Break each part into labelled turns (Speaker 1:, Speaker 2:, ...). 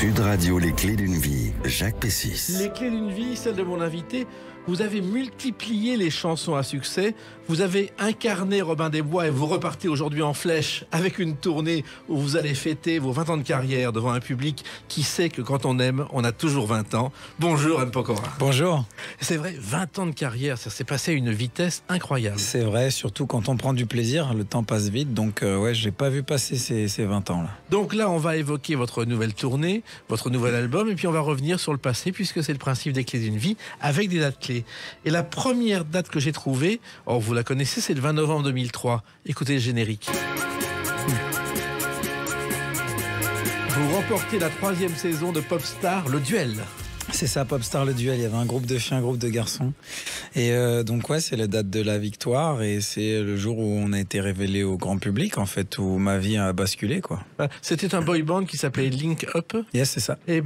Speaker 1: Sud Radio, les clés d'une vie, Jacques Pessis.
Speaker 2: Les clés d'une vie, celle de mon invité. Vous avez multiplié les chansons à succès, vous avez incarné Robin des Bois et vous repartez aujourd'hui en flèche avec une tournée où vous allez fêter vos 20 ans de carrière devant un public qui sait que quand on aime, on a toujours 20 ans. Bonjour M. Pokora.
Speaker 3: Bonjour.
Speaker 2: C'est vrai, 20 ans de carrière, ça s'est passé à une vitesse incroyable.
Speaker 3: C'est vrai, surtout quand on prend du plaisir, le temps passe vite, donc ouais, je n'ai pas vu passer ces 20 ans là.
Speaker 2: Donc là, on va évoquer votre nouvelle tournée, votre nouvel album, et puis on va revenir sur le passé puisque c'est le principe des clés d'une vie avec des dates clés. Et la première date que j'ai trouvée, oh, vous la connaissez, c'est le 20 novembre 2003. Écoutez le générique. Vous remportez la 3e saison de Popstar, le duel.
Speaker 3: C'est ça, Popstar, le duel. Il y avait un groupe de filles, un groupe de garçons. Et donc ouais, c'est la date de la victoire et c'est le jour où on a été révélé au grand public, en fait, où ma vie a basculé, quoi.
Speaker 2: C'était un boy band qui s'appelait Link Up.
Speaker 3: Yes, c'est ça.
Speaker 2: Et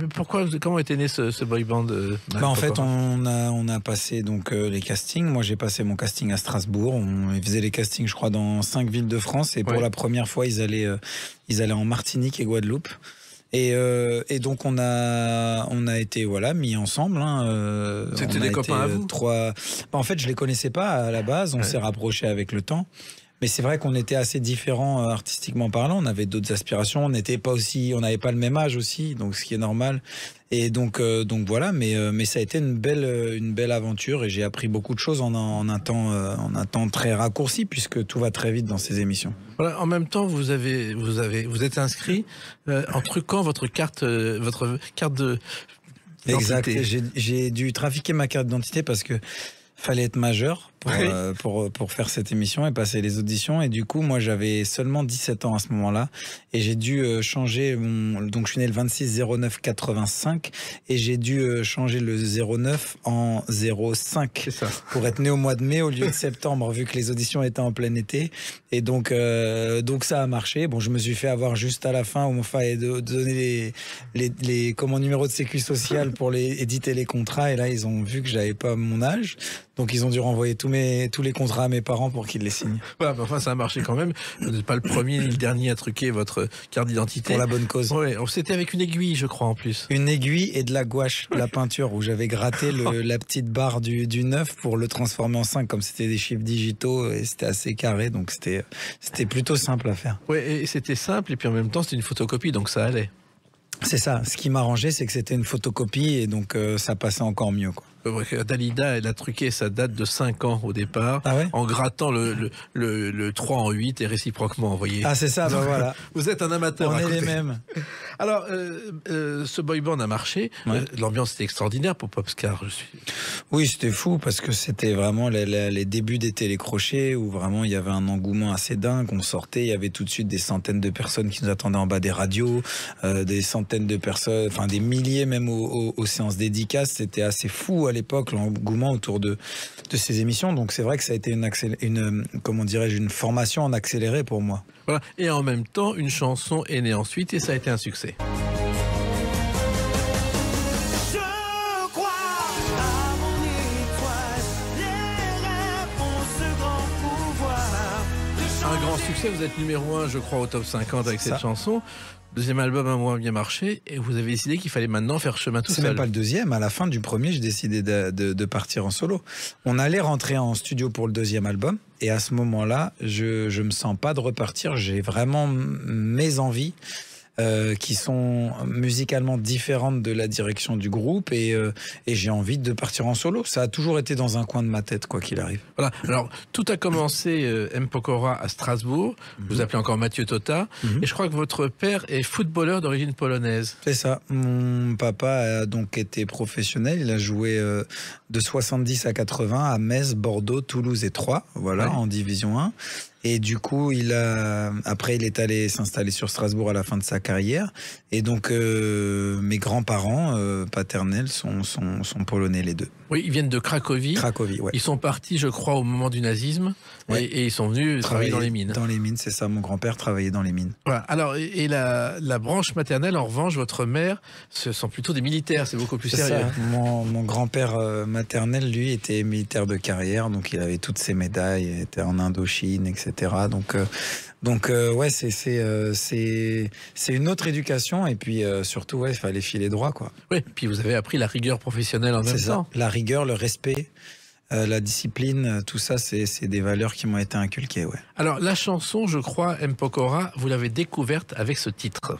Speaker 2: comment était né ce boy band
Speaker 3: En fait, on a passé donc les castings. Moi, j'ai passé mon casting à Strasbourg. Ils faisaient les castings, je crois, dans 5 villes de France. Et pour la première fois, ils allaient en Martinique et Guadeloupe. Et donc on a été mis ensemble.
Speaker 2: C'était des copains à vous.
Speaker 3: En fait, je les connaissais pas à la base. On s'est rapprochés avec le temps. Mais c'est vrai qu'on était assez différents artistiquement parlant. On avait d'autres aspirations. On n'avait pas le même âge aussi, donc ce qui est normal. Et donc voilà. Mais ça a été une belle aventure et j'ai appris beaucoup de choses en un temps très raccourci puisque tout va très vite dans ces émissions.
Speaker 2: Voilà. En même temps, vous êtes inscrit en truquant votre carte de.
Speaker 3: Exact. J'ai dû trafiquer ma carte d'identité parce que fallait être majeur pour faire cette émission et passer les auditions. Et du coup, moi, j'avais seulement 17 ans à ce moment-là. Et j'ai dû changer donc, je suis né le 26/09/85 et j'ai dû changer le 09 en 05 pour être né au mois de mai au lieu de septembre, vu que les auditions étaient en plein été. Et donc ça a marché. Bon, je me suis fait avoir juste à la fin où il fallait donner les comment numéro de sécu sociale pour éditer les contrats. Et là, ils ont vu que j'avais pas mon âge. Donc ils ont dû renvoyer tous les contrats à mes parents pour qu'ils les signent.
Speaker 2: Voilà, mais enfin ça a marché quand même. Vous n'êtes pas le premier ni le dernier à truquer votre carte d'identité.
Speaker 3: Pour la bonne cause.
Speaker 2: Ouais, c'était avec une aiguille, je crois, en plus.
Speaker 3: Une aiguille et de la gouache, la peinture, où j'avais gratté la petite barre du 9 pour le transformer en 5, comme c'était des chiffres digitaux et c'était assez carré, donc c'était plutôt simple à faire.
Speaker 2: Ouais, et c'était simple et puis en même temps c'était une photocopie, donc ça allait.
Speaker 3: C'est ça. Ce qui m'arrangeait, c'est que c'était une photocopie et donc ça passait encore mieux, quoi.
Speaker 2: Dalida, elle a truqué sa date de 5 ans au départ, en grattant le 3 en 8 et réciproquement, vous voyez.
Speaker 3: Ah, c'est ça, bah voilà.
Speaker 2: Vous êtes un amateur.
Speaker 3: On est les mêmes.
Speaker 2: Alors, ce boy band a marché. L'ambiance était extraordinaire pour Popstar, je suis.
Speaker 3: Oui, c'était fou parce que c'était vraiment les débuts des télécrochets où vraiment il y avait un engouement assez dingue. On sortait, il y avait tout de suite des centaines de personnes qui nous attendaient en bas des radios, des centaines de personnes, enfin des milliers même aux séances dédicaces. C'était assez fou à l'époque, l'engouement autour de ces émissions. Donc c'est vrai que ça a été une formation en accéléré pour moi.
Speaker 2: Voilà. Et en même temps, une chanson est née ensuite et ça a été un succès. Un grand succès, vous êtes numéro 1, je crois, au top 50 avec cette chanson. Deuxième album a moins bien marché et vous avez décidé qu'il fallait maintenant faire chemin tout seul.
Speaker 3: C'est même pas le deuxième. À la fin du premier, j'ai décidé de partir en solo. On allait rentrer en studio pour le deuxième album et à ce moment-là, je me sens pas de repartir. J'ai vraiment mes envies qui sont musicalement différentes de la direction du groupe et j'ai envie de partir en solo. Ça a toujours été dans un coin de ma tête, quoi qu'il arrive.
Speaker 2: Voilà. Alors, tout a commencé, M. Pokora, à Strasbourg. Vous appelez encore Mathieu Tota. Et je crois que votre père est footballeur d'origine polonaise.
Speaker 3: C'est ça. Mon papa a donc été professionnel. Il a joué de 70 à 80 à Metz, Bordeaux, Toulouse et Troyes, en Division 1. Et du coup, après, il est allé s'installer sur Strasbourg à la fin de sa carrière. Et donc, mes grands-parents paternels sont polonais, les deux.
Speaker 2: Oui, ils viennent de Cracovie.
Speaker 3: Cracovie, ouais.
Speaker 2: Ils sont partis, je crois, au moment du nazisme. Et ils sont venus travailler dans les mines.
Speaker 3: Dans les mines, c'est ça. Mon grand-père travaillait dans les mines.
Speaker 2: Voilà. Alors, et la branche maternelle, en revanche, votre mère, ce sont plutôt des militaires. C'est beaucoup plus sérieux.
Speaker 3: Mon grand-père maternel, lui, était militaire de carrière. Donc, il avait toutes ses médailles. Il était en Indochine, etc. etc. Donc ouais, c'est une autre éducation et puis surtout ouais, il fallait filer droit quoi.
Speaker 2: Oui, puis vous avez appris la rigueur professionnelle en même temps.
Speaker 3: La rigueur, le respect. La discipline, tout ça, c'est des valeurs qui m'ont été inculquées, ouais.
Speaker 2: Alors, la chanson, je crois, Mpokora, vous l'avez découverte avec ce titre.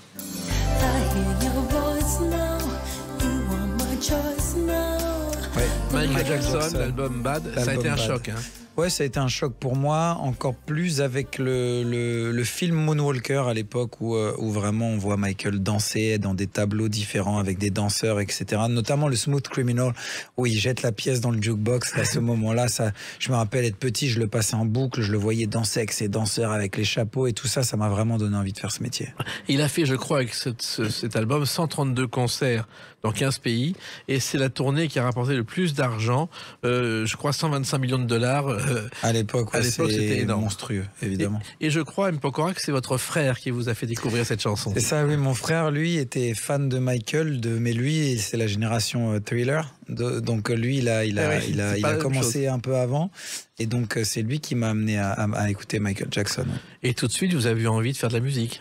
Speaker 2: Ouais. Michael Jackson, l'album Bad, ça a été un choc. Hein.
Speaker 3: Ouais, ça a été un choc pour moi, encore plus avec le film Moonwalker à l'époque où vraiment on voit Michael danser dans des tableaux différents avec des danseurs, etc. Notamment le Smooth Criminal où il jette la pièce dans le jukebox. À ce moment-là, ça, je me rappelle être petit, je le passais en boucle, je le voyais danser avec ses danseurs, avec les chapeaux et tout ça, ça m'a vraiment donné envie de faire ce métier.
Speaker 2: Il a fait, je crois, avec cet album, 132 concerts dans 15 pays et c'est la tournée qui a rapporté le plus d'argent, je crois 125 millions de dollars.
Speaker 3: À l'époque, ouais,
Speaker 2: c'était énorme.
Speaker 3: Monstrueux, évidemment.
Speaker 2: Et je crois, Mpokora, que c'est votre frère qui vous a fait découvrir cette chanson.
Speaker 3: C'est ça, oui. Mon frère, lui, était fan de Michael, mais lui, c'est la génération Thriller. Donc lui, il a commencé un peu avant. Et donc, c'est lui qui m'a amené à écouter Michael Jackson.
Speaker 2: Et tout de suite, vous avez eu envie de faire de la musique?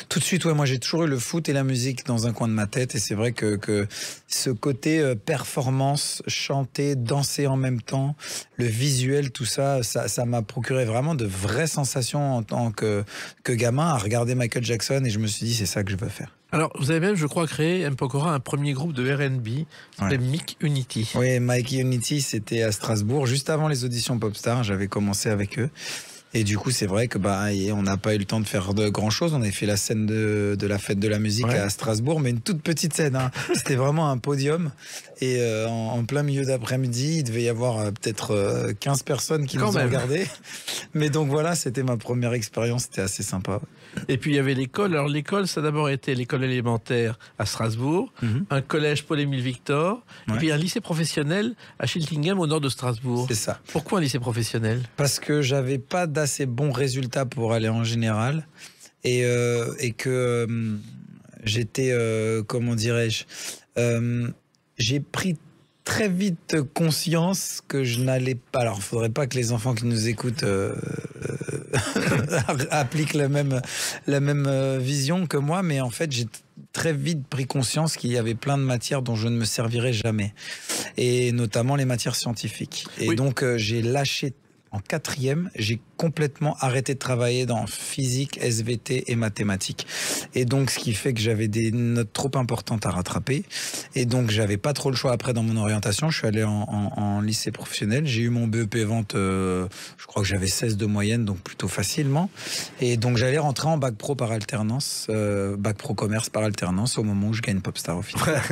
Speaker 3: Tout de suite, ouais, moi j'ai toujours eu le foot et la musique dans un coin de ma tête et c'est vrai que ce côté performance, chanter, danser en même temps, le visuel, tout ça, ça m'a procuré vraiment de vraies sensations en tant que gamin à regarder Michael Jackson et je me suis dit c'est ça que je veux faire.
Speaker 2: Alors, vous avez même, je crois, créé, Mpokora, un premier groupe de R&B, s'appelait Mic Unity.
Speaker 3: Oui, Mic Unity, c'était à Strasbourg, juste avant les auditions Popstar, j'avais commencé avec eux. Et du coup, c'est vrai que on n'a pas eu le temps de faire de grand chose. On avait fait la scène de la fête de la musique à Strasbourg, mais une toute petite scène. Hein. C'était vraiment un podium. Et en plein milieu d'après-midi, il devait y avoir peut-être 15 personnes qui nous ont regardé. Mais donc voilà, c'était ma première expérience. C'était assez sympa.
Speaker 2: Et puis il y avait l'école. Alors l'école, ça a d'abord été l'école élémentaire à Strasbourg, un collège Paul-Émile Victor, et puis un lycée professionnel à Schiltigheim au nord de Strasbourg.
Speaker 3: C'est ça.
Speaker 2: Pourquoi un lycée professionnel?
Speaker 3: Parce que j'avais pas d'assez bons résultats pour aller en général et que j'étais, comment dirais-je, j'ai pris très vite conscience que je n'allais pas. Alors, il ne faudrait pas que les enfants qui nous écoutent appliquent la même vision que moi, mais en fait, j'ai très vite pris conscience qu'il y avait plein de matières dont je ne me servirais jamais, et notamment les matières scientifiques. Et donc, j'ai lâché. En 4e, j'ai complètement arrêté de travailler dans physique, SVT et mathématiques. Et donc, ce qui fait que j'avais des notes trop importantes à rattraper. Et donc, j'avais pas trop le choix après dans mon orientation. Je suis allé en lycée professionnel. J'ai eu mon BEP vente, je crois que j'avais 16 de moyenne, donc plutôt facilement. Et donc, j'allais rentrer en bac pro par alternance, bac pro commerce par alternance au moment où je gagne Popstar au final.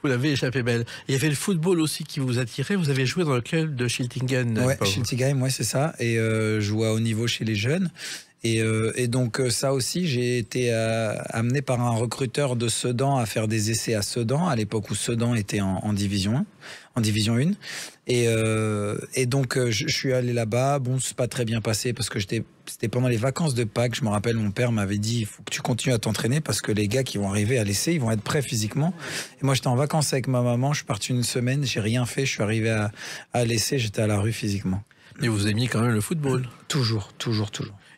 Speaker 2: Vous l'avez échappé belle. Il y avait le football aussi qui vous attirait. Vous avez joué dans le club de Schiltigheim.
Speaker 3: Ouais, Schiltigheim, ouais, c'est ça. Et je jouais à haut niveau chez les jeunes. Et donc ça aussi, j'ai été amené par un recruteur de Sedan à faire des essais à Sedan, à l'époque où Sedan était en division 1. En division 1. Et donc je suis allé là-bas. Bon, c'est pas très bien passé parce que c'était pendant les vacances de Pâques. Je me rappelle, mon père m'avait dit il faut que tu continues à t'entraîner parce que les gars qui vont arriver à l'essai, ils vont être prêts physiquement. Et moi, j'étais en vacances avec ma maman. Je suis parti une semaine, j'ai rien fait. Je suis arrivé à l'essai, j'étais à la rue physiquement.
Speaker 2: Mais vous aimiez quand même le football?
Speaker 3: Toujours.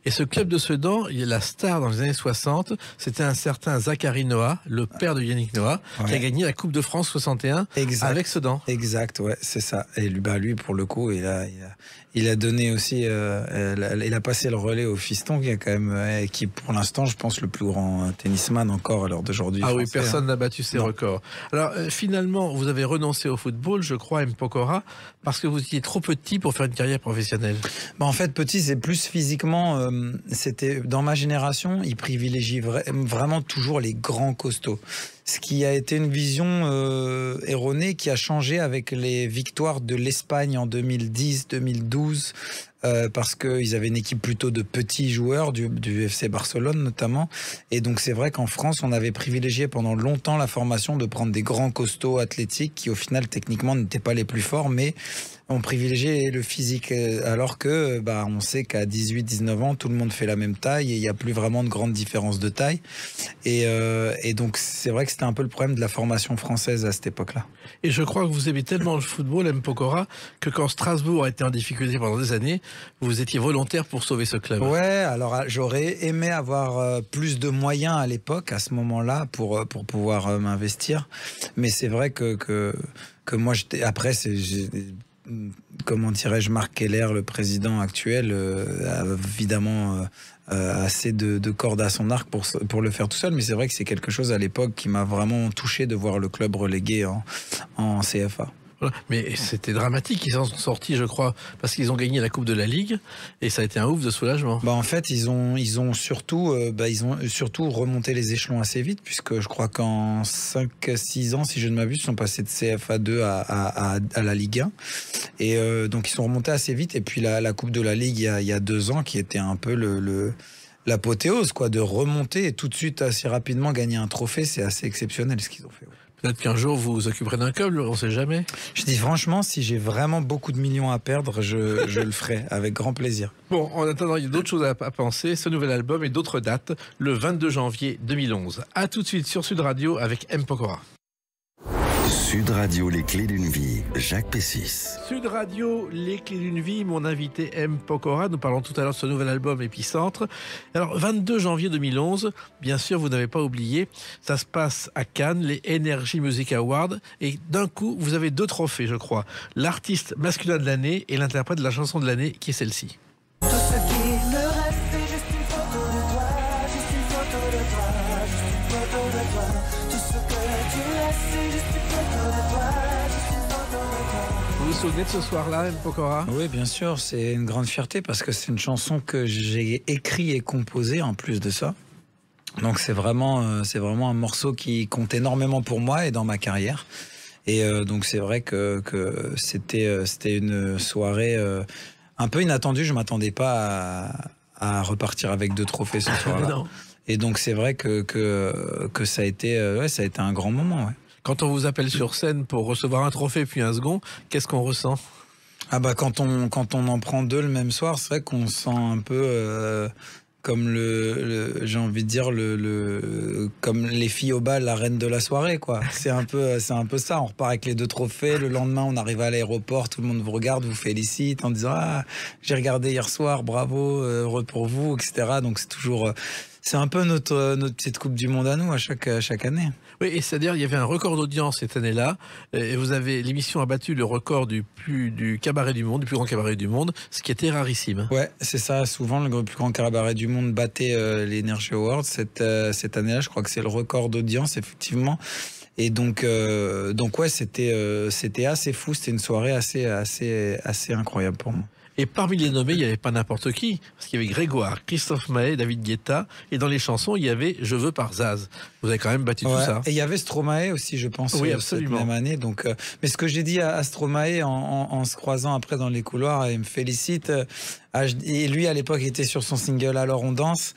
Speaker 2: Et ce club de Sedan, il est la star dans les années 60. C'était un certain Zachary Noah, le père de Yannick Noah, qui a gagné la Coupe de France 61 avec Sedan.
Speaker 3: Exact, ouais, c'est ça. Et lui, pour le coup, il a donné aussi, il a passé le relais au fiston qui pour l'instant, je pense, le plus grand tennisman encore à l'heure d'aujourd'hui.
Speaker 2: Ah oui, personne n'a battu ses records. Alors finalement, vous avez renoncé au football, je crois, Mpokora, parce que vous étiez trop petit pour faire une carrière professionnelle.
Speaker 3: En fait, petit, c'est plus physiquement. C'était dans ma génération, ils privilégient vraiment toujours les grands costauds. Ce qui a été une vision erronée qui a changé avec les victoires de l'Espagne en 2010-2012. Parce qu'ils avaient une équipe plutôt de petits joueurs, du FC Barcelone notamment. Et donc c'est vrai qu'en France, on avait privilégié pendant longtemps la formation de prendre des grands costauds athlétiques qui au final techniquement n'étaient pas les plus forts, mais on privilégiait le physique. Alors que on sait qu'à 18-19 ans, tout le monde fait la même taille et il n'y a plus vraiment de grandes différences de taille. Et donc c'est vrai que c'était un peu le problème de la formation française à cette époque-là.
Speaker 2: Et je crois que vous aimez tellement le football, Mpokora, que quand Strasbourg a été en difficulté pendant des années, vous étiez volontaire pour sauver ce club.
Speaker 3: Ouais, alors j'aurais aimé avoir plus de moyens à l'époque, à ce moment-là, pour pouvoir m'investir. Mais c'est vrai que moi, après, comment dirais-je, Marc Keller, le président actuel, a évidemment assez de cordes à son arc pour le faire tout seul. Mais c'est vrai que c'est quelque chose à l'époque qui m'a vraiment touché de voir le club relégué en CFA.
Speaker 2: Voilà. Mais c'était dramatique, ils en sont sortis, je crois, parce qu'ils ont gagné la Coupe de la Ligue, et ça a été un ouf de soulagement.
Speaker 3: En fait, ils ont surtout remonté les échelons assez vite, puisque je crois qu'en 5-6 ans, si je ne m'abuse, ils sont passés de CFA 2 à la Ligue 1. Et donc ils sont remontés assez vite, et puis la Coupe de la Ligue il y a 2 ans, qui était un peu l'apothéose, quoi, de remonter et tout de suite assez rapidement gagner un trophée, c'est assez exceptionnel ce qu'ils ont fait. Ouais.
Speaker 2: Peut-être qu'un jour vous vous occuperez d'un club, on ne sait jamais.
Speaker 3: Je dis franchement, si j'ai vraiment beaucoup de millions à perdre, je le ferai avec grand plaisir.
Speaker 2: Bon, en attendant, il y a d'autres choses à penser. Ce nouvel album et d'autres dates, le 22 janvier 2011. A tout de suite sur Sud Radio avec M. Pokora.
Speaker 1: Sud Radio, les clés d'une vie, Jacques Pessis.
Speaker 2: Sud Radio, les clés d'une vie, mon invité M. Pokora. Nous parlons tout à l'heure de ce nouvel album Épicentre. Alors, 22 janvier 2011, bien sûr, vous n'avez pas oublié, ça se passe à Cannes, les Energy Music Awards. Et d'un coup, vous avez 2 trophées, je crois. L'artiste masculin de l'année et l'interprète de la chanson de l'année, qui est celle-ci.
Speaker 4: Tout ce qui me reste, c'est juste une photo de toi, juste une photo de toi, juste une photo de toi. Tout ce que tu laisses, c'est juste une photo de toi, juste une photo de toi.
Speaker 2: Vous vous souvenez de ce soir-là, M. Pokora ?
Speaker 3: Oui, bien sûr, c'est une grande fierté parce que c'est une chanson que j'ai écrite et composée en plus de ça. Donc c'est vraiment un morceau qui compte énormément pour moi et dans ma carrière. Et donc c'est vrai que c'était une soirée un peu inattendue. Je m'attendais pas à repartir avec 2 trophées ce soir-là.
Speaker 2: Non.
Speaker 3: Et donc c'est vrai que ça a été un grand moment. Ouais.
Speaker 2: Quand on vous appelle sur scène pour recevoir un trophée puis un second, qu'est-ce qu'on ressent ?
Speaker 3: Ah bah quand on en prend 2 le même soir, c'est vrai qu'on se sent un peu comme j'ai envie de dire comme les filles au bal, la reine de la soirée, quoi. C'est un peu ça. On repart avec les 2 trophées. Le lendemain, on arrive à l'aéroport, tout le monde vous regarde, vous félicite en disant j'ai regardé hier soir, bravo, heureux pour vous, etc. Donc c'est toujours c'est un peu notre petite Coupe du Monde à nous à chaque année.
Speaker 2: Oui, et c'est-à-dire il y avait un record d'audience cette année-là, et l'émission a battu le record du cabaret du monde, du plus grand cabaret du monde, ce qui était rarissime.
Speaker 3: Ouais, c'est ça. Souvent, le plus grand cabaret du monde battait les Energy Awards. Cette année-là, je crois que c'est le record d'audience, effectivement. Et donc ouais, c'était assez fou. C'était une soirée assez incroyable pour moi.
Speaker 2: Et parmi les nommés, il n'y avait pas n'importe qui, parce qu'il y avait Grégoire, Christophe Maé, David Guetta, et dans les chansons, il y avait Je veux par Zaz. Vous avez quand même battu tout ça.
Speaker 3: Et il y avait Stromae aussi, je pense,
Speaker 2: oui, absolument.
Speaker 3: Cette même année. Donc, mais ce que j'ai dit à Stromae en se croisant après dans les couloirs, il me félicite. Et lui, à l'époque, était sur son single Alors on danse.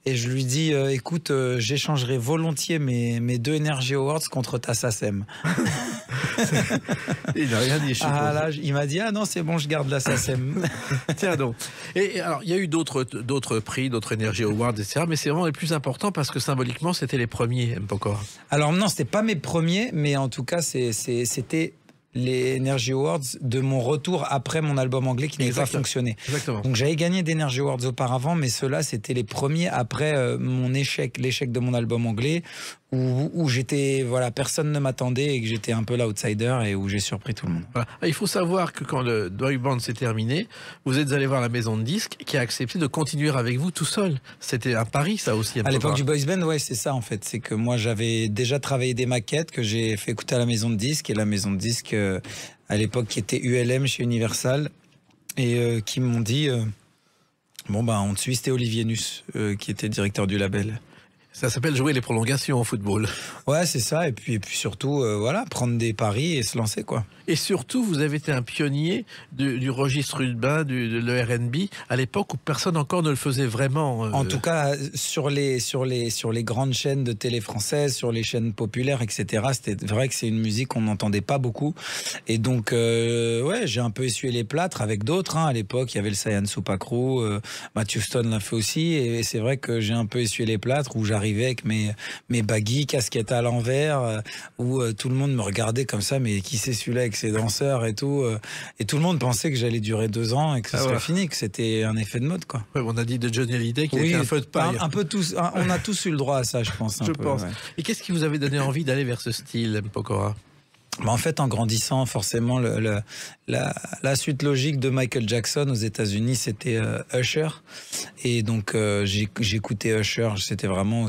Speaker 3: Et je lui dis, écoute, j'échangerai volontiers mes 2 Energy Awards contre ta SACEM.
Speaker 2: Il n'a rien dit, je suppose.
Speaker 3: Là, il m'a dit, non, c'est bon, je garde la SACEM.
Speaker 2: Tiens donc. Et alors, il y a eu d'autres prix, d'autres Energy Awards, etc. Mais c'est vraiment les plus importants parce que symboliquement, c'était les premiers, M. Pokora.
Speaker 3: Alors non, c'était pas mes premiers, mais en tout cas, c'était les Energy Awards de mon retour après mon album anglais qui n'avait pas fonctionné.
Speaker 2: Exactement.
Speaker 3: Donc j'avais gagné des Energy Awards auparavant, mais ceux-là, c'était les premiers après l'échec de mon album anglais, où j'étais, personne ne m'attendait et que j'étais un peu l'outsider et où j'ai surpris tout le monde.
Speaker 2: Voilà. Il faut savoir que quand le boy band s'est terminé, vous êtes allé voir la maison de disques qui a accepté de continuer avec vous tout seul. C'était un pari, ça aussi.
Speaker 3: À l'époque du boys band, ouais, c'est ça en fait. C'est que moi, j'avais déjà travaillé des maquettes que j'ai fait écouter à la maison de disques, et la maison de disques à l'époque qui était ULM chez Universal, et qui m'ont dit on te suit. C'était Olivier Nuss qui était directeur du label.
Speaker 2: Ça s'appelle jouer les prolongations au football.
Speaker 3: Ouais, c'est ça. Et puis surtout, prendre des paris et se lancer, quoi.
Speaker 2: Et surtout, vous avez été un pionnier du registre urbain, de l'R&B, à l'époque où personne encore ne le faisait vraiment.
Speaker 3: En tout cas, sur les grandes chaînes de télé françaises, sur les chaînes populaires, etc., c'était vrai que c'est une musique qu'on n'entendait pas beaucoup. Et donc, j'ai un peu essuyé les plâtres avec d'autres. À l'époque, il y avait le Sayan Supakru, Matthew Stone l'a fait aussi. Et c'est vrai que j'ai un peu essuyé les plâtres, où j'arrivais j'arrivais avec mes baggy, casquettes à l'envers, où tout le monde me regardait comme ça, mais qui c'est celui-là avec ses danseurs et tout. Et tout le monde pensait que j'allais durer 2 ans et que ce serait fini, que c'était un effet de mode, quoi.
Speaker 2: Ouais, on a dit de Johnny Hallyday qu'il était un feu de paille.
Speaker 3: Un peu tous, on a tous eu le droit à ça, je pense.
Speaker 2: Je pense. Ouais. Et qu'est-ce qui vous avait donné envie d'aller vers ce style, M. Pokora?
Speaker 3: En fait, en grandissant, forcément, la suite logique de Michael Jackson aux États-Unis, c'était Usher. Et donc, j'écoutais Usher. C'était vraiment,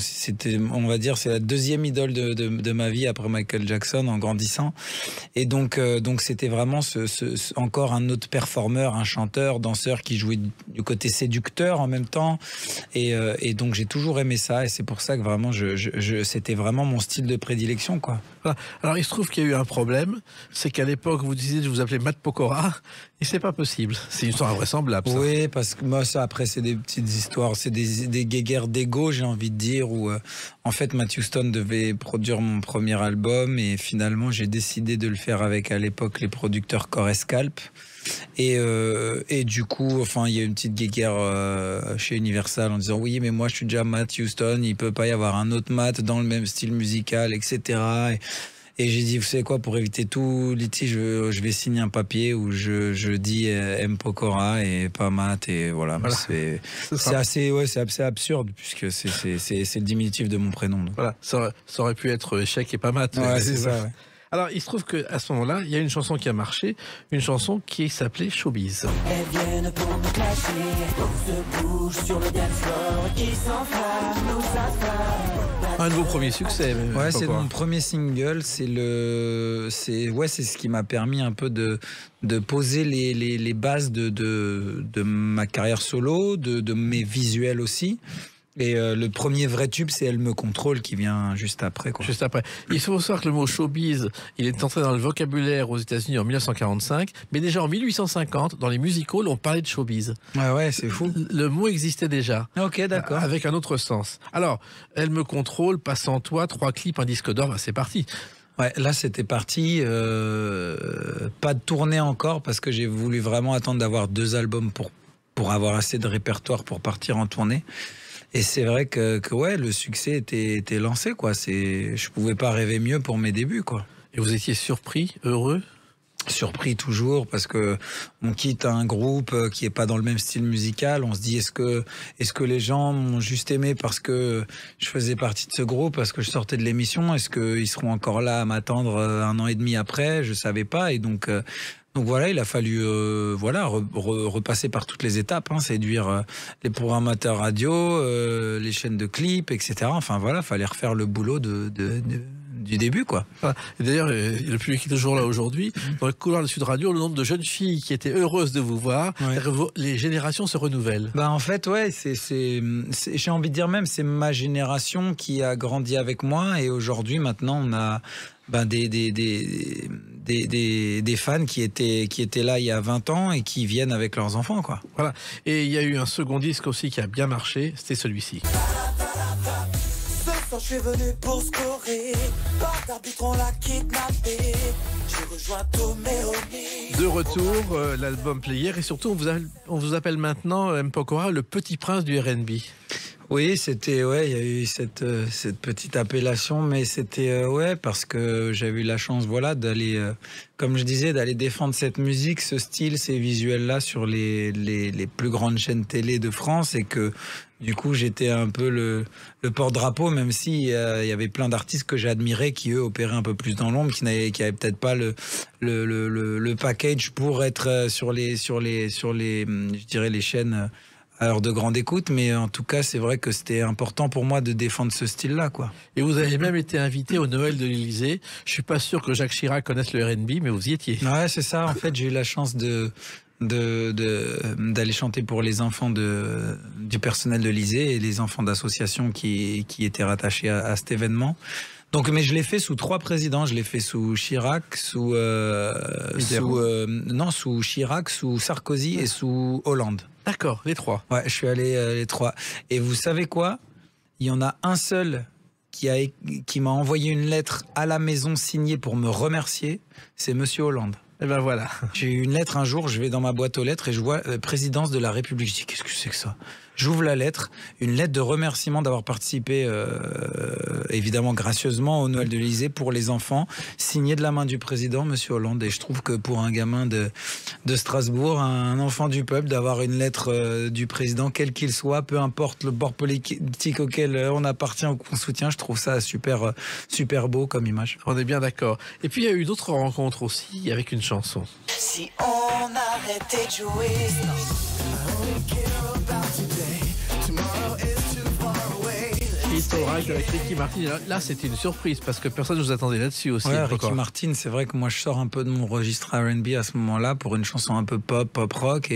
Speaker 3: on va dire, c'est la deuxième idole de ma vie après Michael Jackson en grandissant. Et donc c'était vraiment encore un autre performeur, un chanteur, danseur qui jouait du côté séducteur en même temps. Et donc, j'ai toujours aimé ça. Et c'est pour ça que vraiment, c'était vraiment mon style de prédilection, quoi.
Speaker 2: Voilà. Alors, il se trouve qu'il y a eu un problème, c'est qu'à l'époque, vous disiez de vous appeler Matt Pokora, et c'est pas possible. C'est une histoire invraisemblable, ça.
Speaker 3: Oui, parce que moi, ça, après, c'est des petites histoires, c'est des guéguerres d'ego, j'ai envie de dire, où, en fait, Matt Houston devait produire mon premier album, et finalement, j'ai décidé de le faire avec, à l'époque, les producteurs Corescalp. Et du coup, enfin, il y a une petite guéguerre chez Universal en disant oui, mais moi je suis déjà Matt Houston, il peut pas y avoir un autre Matt dans le même style musical, etc. Et j'ai dit, vous savez quoi, pour éviter tout litige, je vais signer un papier où je dis M. Pokora et pas Matt, et voilà. C'est assez absurde puisque c'est le diminutif de mon prénom. Donc.
Speaker 2: Voilà, ça aurait pu être Échec et pas Matt.
Speaker 3: Ouais, c'est ça. Ouais.
Speaker 2: Alors, il se trouve qu'à ce moment-là, il y a une chanson qui a marché, une chanson qui s'appelait Showbiz.
Speaker 4: Elles viennent pour nous clasher, on se bouge sur le dance floor, qui s'enflamme, nous affame.
Speaker 2: Un de vos premiers succès.
Speaker 3: Ouais, c'est mon premier single, c'est ce qui m'a permis un peu de poser les bases de ma carrière solo, de mes visuels aussi. Et le premier vrai tube, c'est Elle me contrôle qui vient juste après, quoi.
Speaker 2: Juste après. Il faut savoir que le mot showbiz, il est entré dans le vocabulaire aux États-Unis en 1945, mais déjà en 1850, dans les musicals, on parlait de showbiz.
Speaker 3: Ouais, c'est fou.
Speaker 2: Le mot existait déjà.
Speaker 3: Ok, d'accord.
Speaker 2: Avec un autre sens. Alors, Elle me contrôle, Passe en toi, 3 clips, un disque d'or, bah, c'est parti.
Speaker 3: Ouais, là c'était parti. Pas de tournée encore parce que j'ai voulu vraiment attendre d'avoir 2 albums pour avoir assez de répertoire pour partir en tournée. Et c'est vrai que ouais, le succès était lancé, quoi. Je pouvais pas rêver mieux pour mes débuts, quoi.
Speaker 2: Et vous étiez surpris, heureux?
Speaker 3: Surpris toujours, parce que on quitte un groupe qui est pas dans le même style musical. On se dit, est-ce que les gens m'ont juste aimé parce que je faisais partie de ce groupe, parce que je sortais de l'émission? Est-ce qu'ils seront encore là à m'attendre 1 an et demi après? Je savais pas. Et donc voilà, il a fallu repasser par toutes les étapes, hein, séduire les programmateurs radio, les chaînes de clips, etc. Enfin voilà, fallait refaire le boulot du début, quoi.
Speaker 2: Et d'ailleurs, le public est toujours là aujourd'hui. Dans le couloir de Sud Radio, le nombre de jeunes filles qui étaient heureuses de vous voir, les générations se renouvellent.
Speaker 3: Bah en fait, ouais, j'ai envie de dire même, c'est ma génération qui a grandi avec moi, et aujourd'hui, maintenant, on a des fans qui étaient là il y a 20 ans et qui viennent avec leurs enfants, quoi.
Speaker 2: Voilà. Et il y a eu un second disque aussi qui a bien marché, c'était celui-ci.
Speaker 4: Je suis venu pour scorer, pas d'arbitre, on l'a kidnappé. J'ai rejoint Toméoni.
Speaker 2: De retour, l'album Player, et surtout on vous appelle maintenant M. Pokora, le petit prince du R&B.
Speaker 3: Oui, il y a eu cette petite appellation, mais c'était parce que j'avais eu la chance, d'aller, comme je disais, d'aller défendre cette musique, ce style, ces visuels-là sur les plus grandes chaînes télé de France, et que du coup j'étais un peu le porte-drapeau, même si il y avait plein d'artistes que j'admirais qui eux opéraient un peu plus dans l'ombre, qui avaient peut-être pas le package pour être sur les je dirais les chaînes à l'heure de grande écoute, mais en tout cas, c'est vrai que c'était important pour moi de défendre ce style-là, quoi.
Speaker 2: Et vous avez même été invité au Noël de l'Élysée. Je suis pas sûr que Jacques Chirac connaisse le R&B, mais vous y étiez.
Speaker 3: Ouais, c'est ça. En fait, j'ai eu la chance d'aller chanter pour les enfants du personnel de l'Élysée et les enfants d'associations qui étaient rattachés à cet événement. Donc, mais je l'ai fait sous 3 présidents. Je l'ai fait sous Chirac, sous Chirac, sous Sarkozy et sous Hollande.
Speaker 2: D'accord, les 3.
Speaker 3: Ouais, je suis allé les 3. Et vous savez quoi? Il y en a un seul qui m'a envoyé une lettre à la maison signée pour me remercier. C'est Monsieur Hollande.
Speaker 2: Et ben voilà.
Speaker 3: J'ai eu une lettre un jour, je vais dans ma boîte aux lettres et je vois présidence de la République. Je dis, qu'est-ce que c'est que ça? J'ouvre la lettre, une lettre de remerciement d'avoir participé, évidemment gracieusement, au Noël de l'Élysée pour les enfants, signée de la main du président, Monsieur Hollande. Et je trouve que pour un gamin de Strasbourg, un enfant du peuple, d'avoir une lettre du président, quel qu'il soit, peu importe le bord politique auquel on appartient ou qu'on soutient, je trouve ça super, super beau comme image.
Speaker 2: On est bien d'accord. Et puis il y a eu d'autres rencontres aussi avec une chanson.
Speaker 4: Si on arrêtait de jouer,
Speaker 2: It's Alright avec Ricky Martin. Là, c'était une surprise parce que personne ne nous attendait là-dessus aussi.
Speaker 3: Ouais, Ricky Martin, c'est vrai que moi je sors un peu de mon registre R&B à ce moment-là pour une chanson un peu pop rock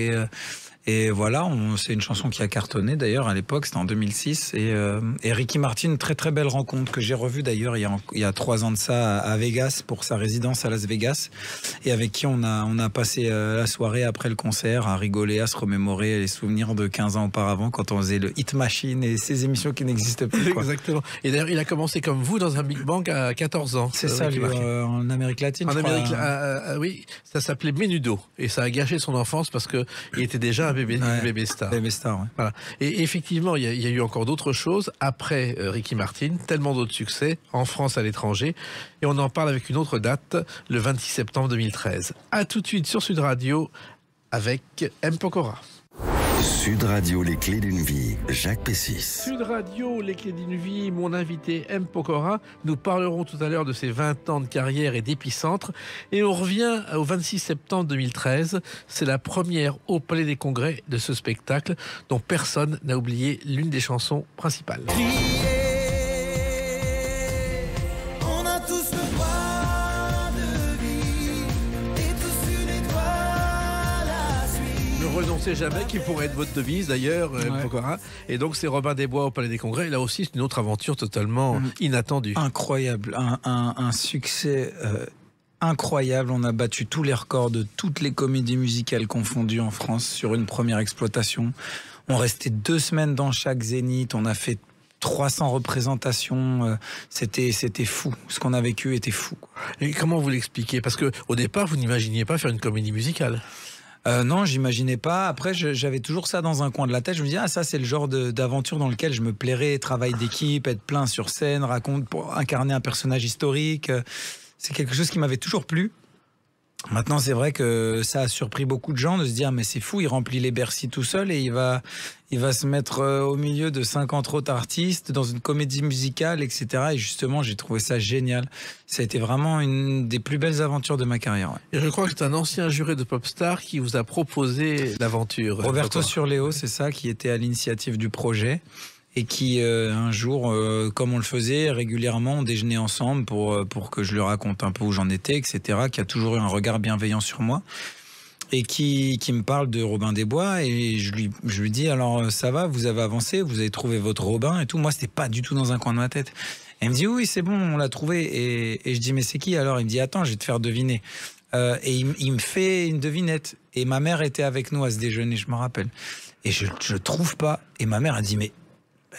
Speaker 3: et voilà, c'est une chanson qui a cartonné d'ailleurs à l'époque, c'était en 2006 et Ricky Martin, très très belle rencontre que j'ai revue d'ailleurs il y a 3 ans de ça à Vegas pour sa résidence à Las Vegas et avec qui on a passé la soirée après le concert à rigoler, à se remémorer les souvenirs de 15 ans auparavant quand on faisait le Hit Machine et ces émissions qui n'existent plus.
Speaker 2: Exactement. Et d'ailleurs, il a commencé comme vous dans un Big Bang à 14 ans.
Speaker 3: C'est ça, lui, en Amérique latine.
Speaker 2: En Amérique, oui, ça s'appelait Menudo et ça a gâché son enfance parce que il était déjà un bébé star.
Speaker 3: Bébé star, ouais.
Speaker 2: Voilà. Et effectivement, il y a eu encore d'autres choses après Ricky Martin, tellement d'autres succès en France, à l'étranger. Et on en parle avec une autre date, le 26 septembre 2013. À tout de suite sur Sud Radio avec M. Pokora.
Speaker 1: Sud Radio, les clés d'une vie, Jacques Pessis.
Speaker 2: Sud Radio, les clés d'une vie, mon invité M. Pokora. Nous parlerons tout à l'heure de ses 20 ans de carrière et d'épicentre. Et on revient au 26 septembre 2013. C'est la première au Palais des Congrès de ce spectacle dont personne n'a oublié l'une des chansons principales.
Speaker 4: on a tous le droit de vie et tous une étoile à suivre.
Speaker 2: Ne renoncez jamais, qui pourrait être votre devise d'ailleurs, M. Pokora. Et donc c'est Robin des Bois au Palais des Congrès. Et là aussi, c'est une autre aventure totalement inattendue.
Speaker 3: Incroyable, un succès incroyable. On a battu tous les records de toutes les comédies musicales confondues en France sur une première exploitation. On restait 2 semaines dans chaque zénith. On a fait 300 représentations. C'était fou. Ce qu'on a vécu était fou.
Speaker 2: Et comment vous l'expliquez? Parce que au départ, vous n'imaginiez pas faire une comédie musicale.
Speaker 3: Non, j'imaginais pas. Après, j'avais toujours ça dans un coin de la tête. Je me disais, ça, c'est le genre d'aventure dans lequel je me plairais. Travail d'équipe, être plein sur scène, pour incarner un personnage historique. C'est quelque chose qui m'avait toujours plu. Maintenant, c'est vrai que ça a surpris beaucoup de gens de se dire, mais c'est fou, il remplit les Bercy tout seul et il va se mettre au milieu de 50 autres artistes dans une comédie musicale, etc. Et justement, j'ai trouvé ça génial. Ça a été vraiment une des plus belles aventures de ma carrière. Ouais.
Speaker 2: Et je crois que c'est un ancien juré de Popstar qui vous a proposé l'aventure.
Speaker 3: Roberto Surleo, c'est ça, qui était à l'initiative du projet. Et qui, un jour, comme on le faisait régulièrement, on déjeunait ensemble pour que je lui raconte un peu où j'en étais, etc., qui a toujours eu un regard bienveillant sur moi, et qui me parle de Robin des Bois, et je lui dis, alors ça va, vous avez avancé, vous avez trouvé votre Robin et tout. Moi, c'était pas du tout dans un coin de ma tête. Et il me dit, oui, c'est bon, on l'a trouvé. Et je dis, mais c'est qui alors? Il me dit, attends, je vais te faire deviner. Et il me fait une devinette. Et ma mère était avec nous à ce déjeuner, je me rappelle. Et je trouve pas. Et ma mère a dit, mais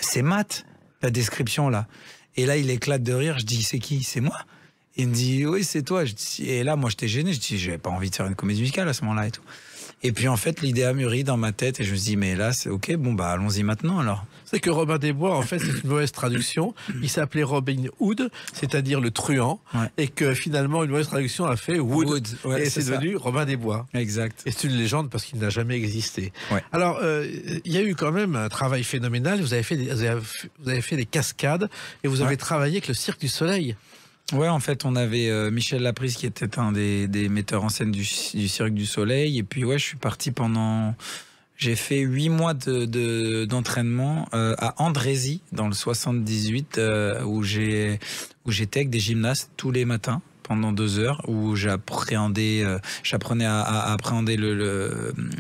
Speaker 3: c'est Matt, la description là. Et là, il éclate de rire. Je dis, c'est qui? C'est moi? Il me dit, oui, c'est toi. Et là, moi, j'étais gêné. Je dis, j'avais pas envie de faire une comédie musicale à ce moment-là et tout. Et puis, en fait, l'idée a mûri dans ma tête. Et je me dis, mais là, c'est OK. Bon, bah, allons-y maintenant alors.
Speaker 2: C'est que Robin des Bois, en fait, c'est une mauvaise traduction. Il s'appelait Robin Hood, c'est-à-dire le truand. Ouais. Et que finalement, une mauvaise traduction a fait Wood. Ouais, et c'est devenu Robin des Bois.
Speaker 3: Exact.
Speaker 2: Et c'est une légende parce qu'il n'a jamais existé.
Speaker 3: Ouais.
Speaker 2: Alors, il y a eu quand même un travail phénoménal. Vous avez fait des cascades et vous avez travaillé avec le Cirque du Soleil.
Speaker 3: Ouais, en fait, on avait Michel Laprise qui était un des metteurs en scène du Cirque du Soleil. Et puis, ouais, je suis parti pendant... J'ai fait 8 mois d'entraînement à Andrézy, dans le 78, où j'étais avec des gymnastes tous les matins pendant 2 heures, où j'apprenais à appréhender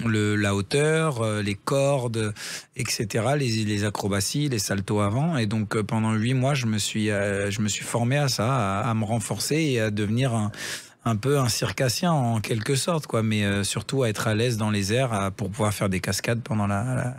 Speaker 3: la hauteur, les cordes, etc., les acrobaties, les saltos avant. Et donc pendant 8 mois, je me suis formé à ça, à me renforcer et à devenir un peu un circassien en quelque sorte, quoi, mais surtout à être à l'aise dans les airs pour pouvoir faire des cascades pendant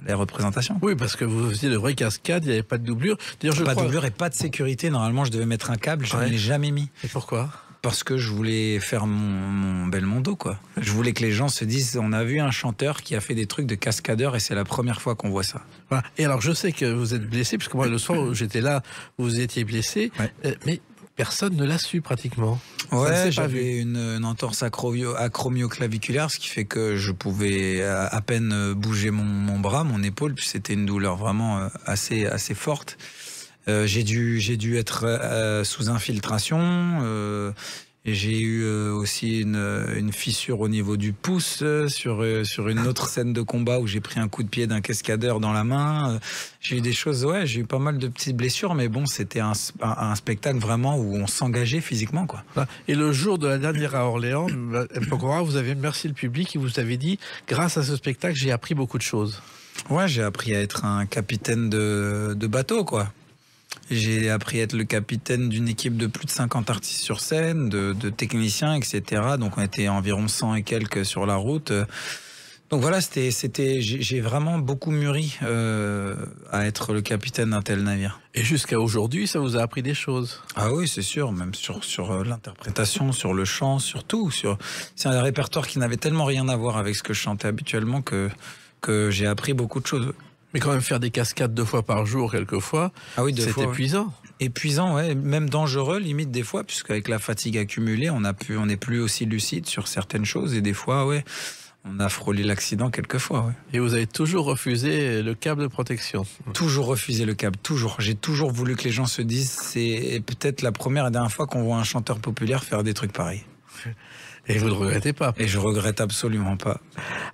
Speaker 3: les représentations.
Speaker 2: Oui, parce que vous faisiez de vraies cascades, il n'y avait pas de doublure.
Speaker 3: D'ailleurs, pas de doublure et pas de sécurité. Normalement, je devais mettre un câble, je ne l'ai jamais mis.
Speaker 2: Et pourquoi ?
Speaker 3: Parce que je voulais faire mon Belmondo, quoi. Je voulais que les gens se disent, on a vu un chanteur qui a fait des trucs de cascadeur et c'est la première fois qu'on voit ça.
Speaker 2: Voilà. Et alors, je sais que vous êtes blessé, puisque moi, le soir où j'étais là, vous étiez blessé, mais personne ne l'a su pratiquement.
Speaker 3: Ouais, j'avais une entorse acromioclaviculaire, ce qui fait que je pouvais à peine bouger mon bras, mon épaule, puis c'était une douleur vraiment assez forte. J'ai dû être sous infiltration. J'ai eu aussi une fissure au niveau du pouce sur une autre scène de combat où j'ai pris un coup de pied d'un cascadeur dans la main. J'ai eu des choses, j'ai eu pas mal de petites blessures, mais bon, c'était un spectacle vraiment où on s'engageait physiquement, quoi.
Speaker 2: Et le jour de la dernière à Orléans, M. Pokora, vous avez remercié le public et vous avez dit, grâce à ce spectacle, j'ai appris beaucoup de choses.
Speaker 3: Ouais, j'ai appris à être un capitaine de bateau, quoi. J'ai appris à être le capitaine d'une équipe de plus de 50 artistes sur scène, de techniciens, etc. Donc on était environ 100 et quelques sur la route. Donc voilà, j'ai vraiment beaucoup mûri à être le capitaine d'un tel navire.
Speaker 2: Et jusqu'à aujourd'hui, ça vous a appris des choses?
Speaker 3: Ah oui, c'est sûr, même sur l'interprétation, sur le chant, sur tout. C'est un répertoire qui n'avait tellement rien à voir avec ce que je chantais habituellement que j'ai appris beaucoup de choses.
Speaker 2: Mais quand même faire des cascades 2 fois par jour, quelquefois, c'est épuisant.
Speaker 3: Ouais. Épuisant, ouais, même dangereux, limite des fois, puisqu'avec la fatigue accumulée, on n'est plus aussi lucide sur certaines choses, et des fois, on a frôlé l'accident quelquefois. Ouais.
Speaker 2: Et vous avez toujours refusé le câble de protection?
Speaker 3: Toujours refusé le câble, toujours. J'ai toujours voulu que les gens se disent, c'est peut-être la première et dernière fois qu'on voit un chanteur populaire faire des trucs pareils.
Speaker 2: Et vous ne regrettez pas?
Speaker 3: Et je regrette absolument pas.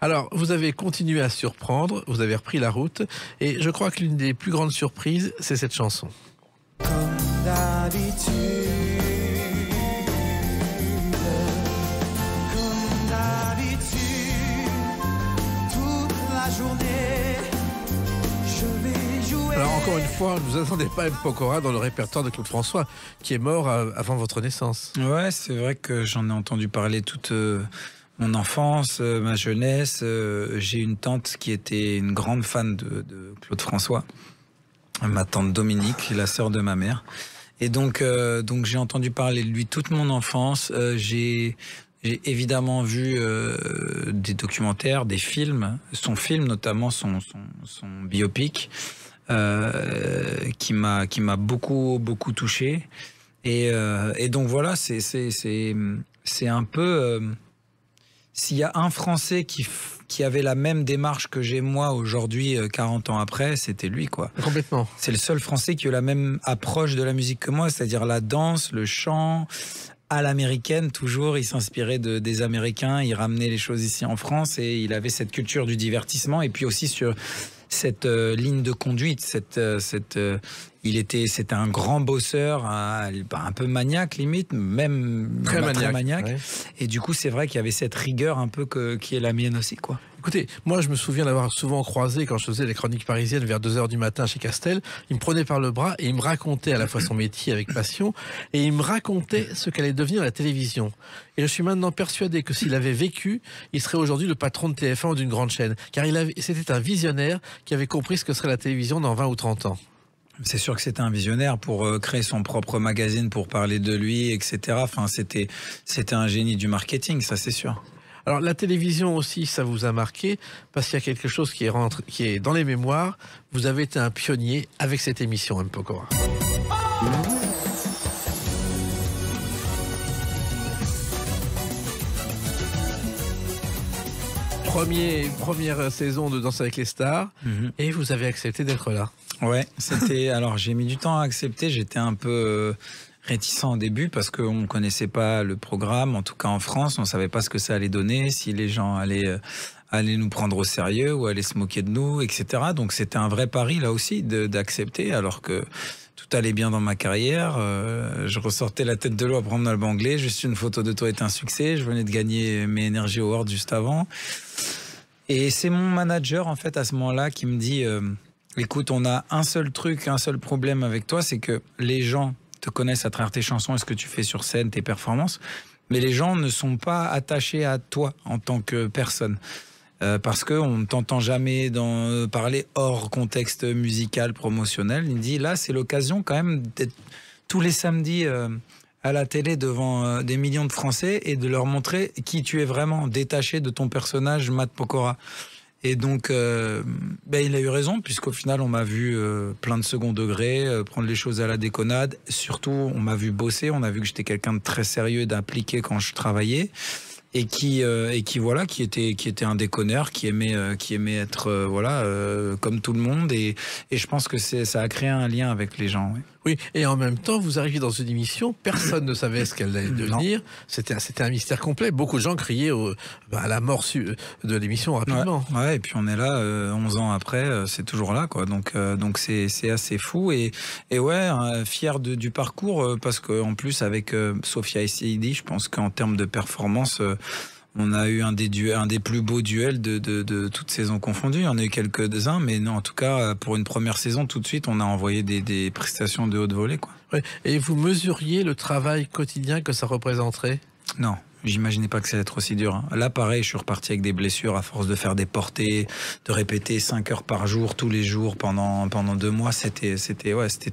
Speaker 2: Alors, vous avez continué à surprendre, vous avez repris la route, et je crois que l'une des plus grandes surprises, c'est cette chanson.
Speaker 4: Comme d'habitude, toute la journée, je vais jouer.
Speaker 2: Alors encore une fois, ne vous attendez pas à M. Pokora dans le répertoire de Claude François, qui est mort avant votre naissance.
Speaker 3: Ouais, c'est vrai que j'en ai entendu parler toute mon enfance, ma jeunesse. J'ai une tante qui était une grande fan de Claude François, ma tante Dominique, la sœur de ma mère. Et donc j'ai entendu parler de lui toute mon enfance. J'ai évidemment vu des documentaires, des films, son film notamment, son biopic, qui m'a beaucoup touché. Et donc voilà, c'est un peu s'il y a un Français qui avait la même démarche que j'ai moi aujourd'hui, 40 ans après, c'était lui, quoi.
Speaker 2: Complètement.
Speaker 3: C'est le seul Français qui a la même approche de la musique que moi, c'est-à-dire la danse, le chant, à l'américaine toujours. Il s'inspirait des Américains, il ramenait les choses ici en France et il avait cette culture du divertissement et puis aussi sur cette ligne de conduite, c'était un grand bosseur, un peu maniaque limite, même
Speaker 2: très maniaque.
Speaker 3: Ouais. Et du coup, c'est vrai qu'il y avait cette rigueur un peu qui est la mienne aussi, quoi.
Speaker 2: Écoutez, moi je me souviens l'avoir souvent croisé quand je faisais les chroniques parisiennes vers 2h du matin chez Castel. Il me prenait par le bras et il me racontait à la fois son métier avec passion et il me racontait ce qu'allait devenir la télévision. Et je suis maintenant persuadé que s'il avait vécu, il serait aujourd'hui le patron de TF1 ou d'une grande chaîne. Car c'était un visionnaire qui avait compris ce que serait la télévision dans 20 ou 30 ans.
Speaker 3: C'est sûr que c'était un visionnaire pour créer son propre magazine, pour parler de lui, etc. Enfin, c'était un génie du marketing, ça c'est sûr.
Speaker 2: Alors la télévision aussi, ça vous a marqué parce qu'il y a quelque chose qui est dans les mémoires. Vous avez été un pionnier avec cette émission, M. Pokora. Première saison de Danse avec les stars, et vous avez accepté d'être là.
Speaker 3: Ouais, alors j'ai mis du temps à accepter, j'étais un peu réticent au début parce qu'on ne connaissait pas le programme, en tout cas en France, on ne savait pas ce que ça allait donner, si les gens allaient nous prendre au sérieux ou allaient se moquer de nous, etc. Donc c'était un vrai pari là aussi d'accepter, alors que tout allait bien dans ma carrière. Je ressortais la tête de l'eau à prendre dans le anglais, juste une photo de toi est un succès, je venais de gagner mes Energy Awards juste avant. Et c'est mon manager en fait à ce moment-là qui me dit écoute, on a un seul problème avec toi, c'est que les gens te connaissent à travers tes chansons et ce que tu fais sur scène, tes performances, mais les gens ne sont pas attachés à toi en tant que personne. Parce qu'on ne t'entend jamais parler hors contexte musical, promotionnel. Il me dit, là, c'est l'occasion quand même d'être tous les samedis à la télé devant des millions de Français et de leur montrer qui tu es vraiment, détaché de ton personnage Matt Pokora. Et donc, il a eu raison, puisqu'au final, on m'a vu plein de second degré, prendre les choses à la déconnade. Surtout, on m'a vu bosser, on a vu que j'étais quelqu'un de très sérieux et d'impliqué quand je travaillais. Et qui était un déconneur, qui aimait être comme tout le monde. Et je pense que ça a créé un lien avec les gens. Oui.
Speaker 2: Oui, et en même temps, vous arrivez dans une émission, personne ne savait ce qu'elle allait devenir. C'était un mystère complet. Beaucoup de gens criaient à la mort de l'émission rapidement.
Speaker 3: Ouais, et puis on est là 11 ans après, c'est toujours là, quoi. Donc c'est assez fou. Et ouais, fier du parcours, parce qu'en plus, avec Sophia et Saïdi, je pense qu'en termes de performance, on a eu un des plus beaux duels de toutes saisons confondues. Il y en a eu quelques-uns, mais non, en tout cas, pour une première saison, tout de suite, on a envoyé des prestations de haute volée, quoi.
Speaker 2: Ouais. Et vous mesuriez le travail quotidien que ça représenterait ?
Speaker 3: Non. J'imaginais pas que ça allait être aussi dur. Hein. Là, pareil, je suis reparti avec des blessures à force de faire des portées, de répéter 5 heures par jour, tous les jours, pendant 2 mois. C'était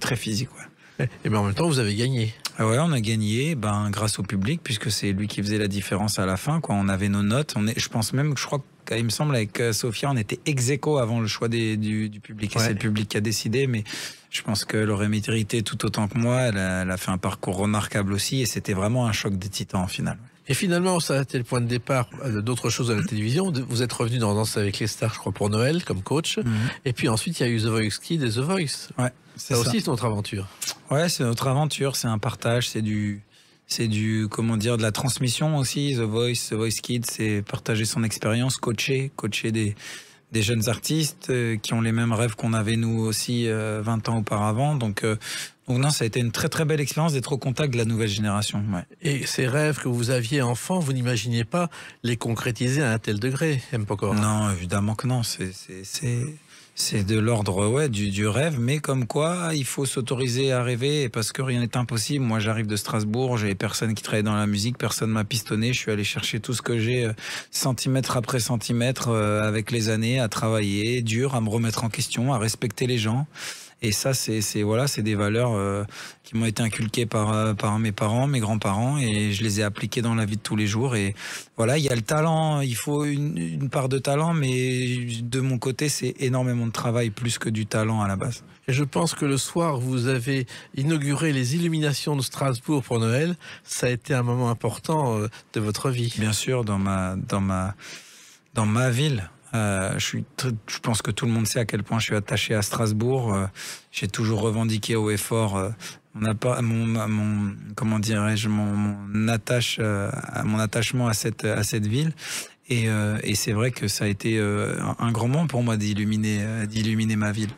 Speaker 3: très physique, ouais.
Speaker 2: Et bien en même temps, vous avez gagné.
Speaker 3: Ah ouais, on a gagné grâce au public, puisque c'est lui qui faisait la différence à la fin, quoi. On avait nos notes. Je crois qu'il me semble, avec Sophia, on était ex-aequo avant le choix du public. Et c'est le public qui a décidé, mais je pense qu'elle aurait mérité tout autant que moi. Elle a fait un parcours remarquable aussi, et c'était vraiment un choc des titans en finale.
Speaker 2: Et finalement, ça a été le point de départ d'autres choses à la télévision. Vous êtes revenu dans Danse avec les stars, je crois, pour Noël, comme coach. Et puis ensuite, il y a eu The Voice Kids et The Voice.
Speaker 3: Ouais,
Speaker 2: ça aussi, c'est notre aventure. Ouais, c'est
Speaker 3: notre aventure. C'est un partage, c'est du de la transmission aussi. The Voice Kids, c'est partager son expérience, coacher des jeunes artistes qui ont les mêmes rêves qu'on avait nous aussi 20 ans auparavant. Donc non, ça a été une très très belle expérience d'être au contact de la nouvelle génération. Ouais.
Speaker 2: Et ces rêves que vous aviez enfant, vous n'imaginiez pas les concrétiser à un tel degré, M. Pokora ?
Speaker 3: Non, évidemment que non. C'est de l'ordre du rêve, mais comme quoi il faut s'autoriser à rêver parce que rien n'est impossible. Moi, j'arrive de Strasbourg, j'avais personne qui travaillait dans la musique, personne m'a pistonné. Je suis allé chercher tout ce que j'ai centimètre après centimètre avec les années, à travailler dur, à me remettre en question, à respecter les gens. Et ça, c'est des valeurs qui m'ont été inculquées par mes parents, mes grands-parents, et je les ai appliquées dans la vie de tous les jours. Et voilà, il y a le talent, il faut une part de talent, mais de mon côté, c'est énormément de travail, plus que du talent à la base.
Speaker 2: Et je pense que le soir, vous avez inauguré les illuminations de Strasbourg pour Noël. Ça a été un moment important de votre vie.
Speaker 3: Bien sûr, dans ma ville. Je pense que tout le monde sait à quel point je suis attaché à Strasbourg. J'ai toujours revendiqué haut et fort mon attachement à cette ville. Et c'est vrai que ça a été un grand moment pour moi d'illuminer ma ville.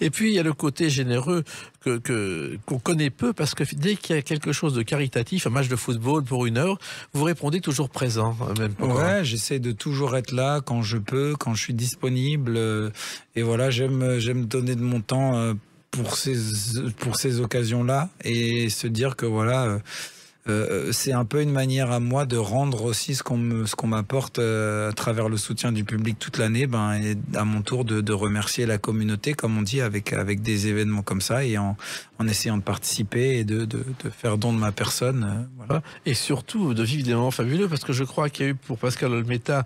Speaker 2: Et puis il y a le côté généreux qu'on connaît peu, parce que dès qu'il y a quelque chose de caritatif, un match de football pour 1 heure, vous répondez toujours présent. Même
Speaker 3: ouais, j'essaie de toujours être là quand je peux, quand je suis disponible. Et voilà, j'aime donner de mon temps pour ces occasions-là, et se dire que voilà. C'est un peu une manière à moi de rendre aussi ce qu'on m'apporte à travers le soutien du public toute l'année, et à mon tour de remercier la communauté, comme on dit, avec des événements comme ça, et en essayant de participer et de faire don de ma personne. Voilà.
Speaker 2: Et surtout de vivre des moments fabuleux, parce que je crois qu'il y a eu pour Pascal Olmeta,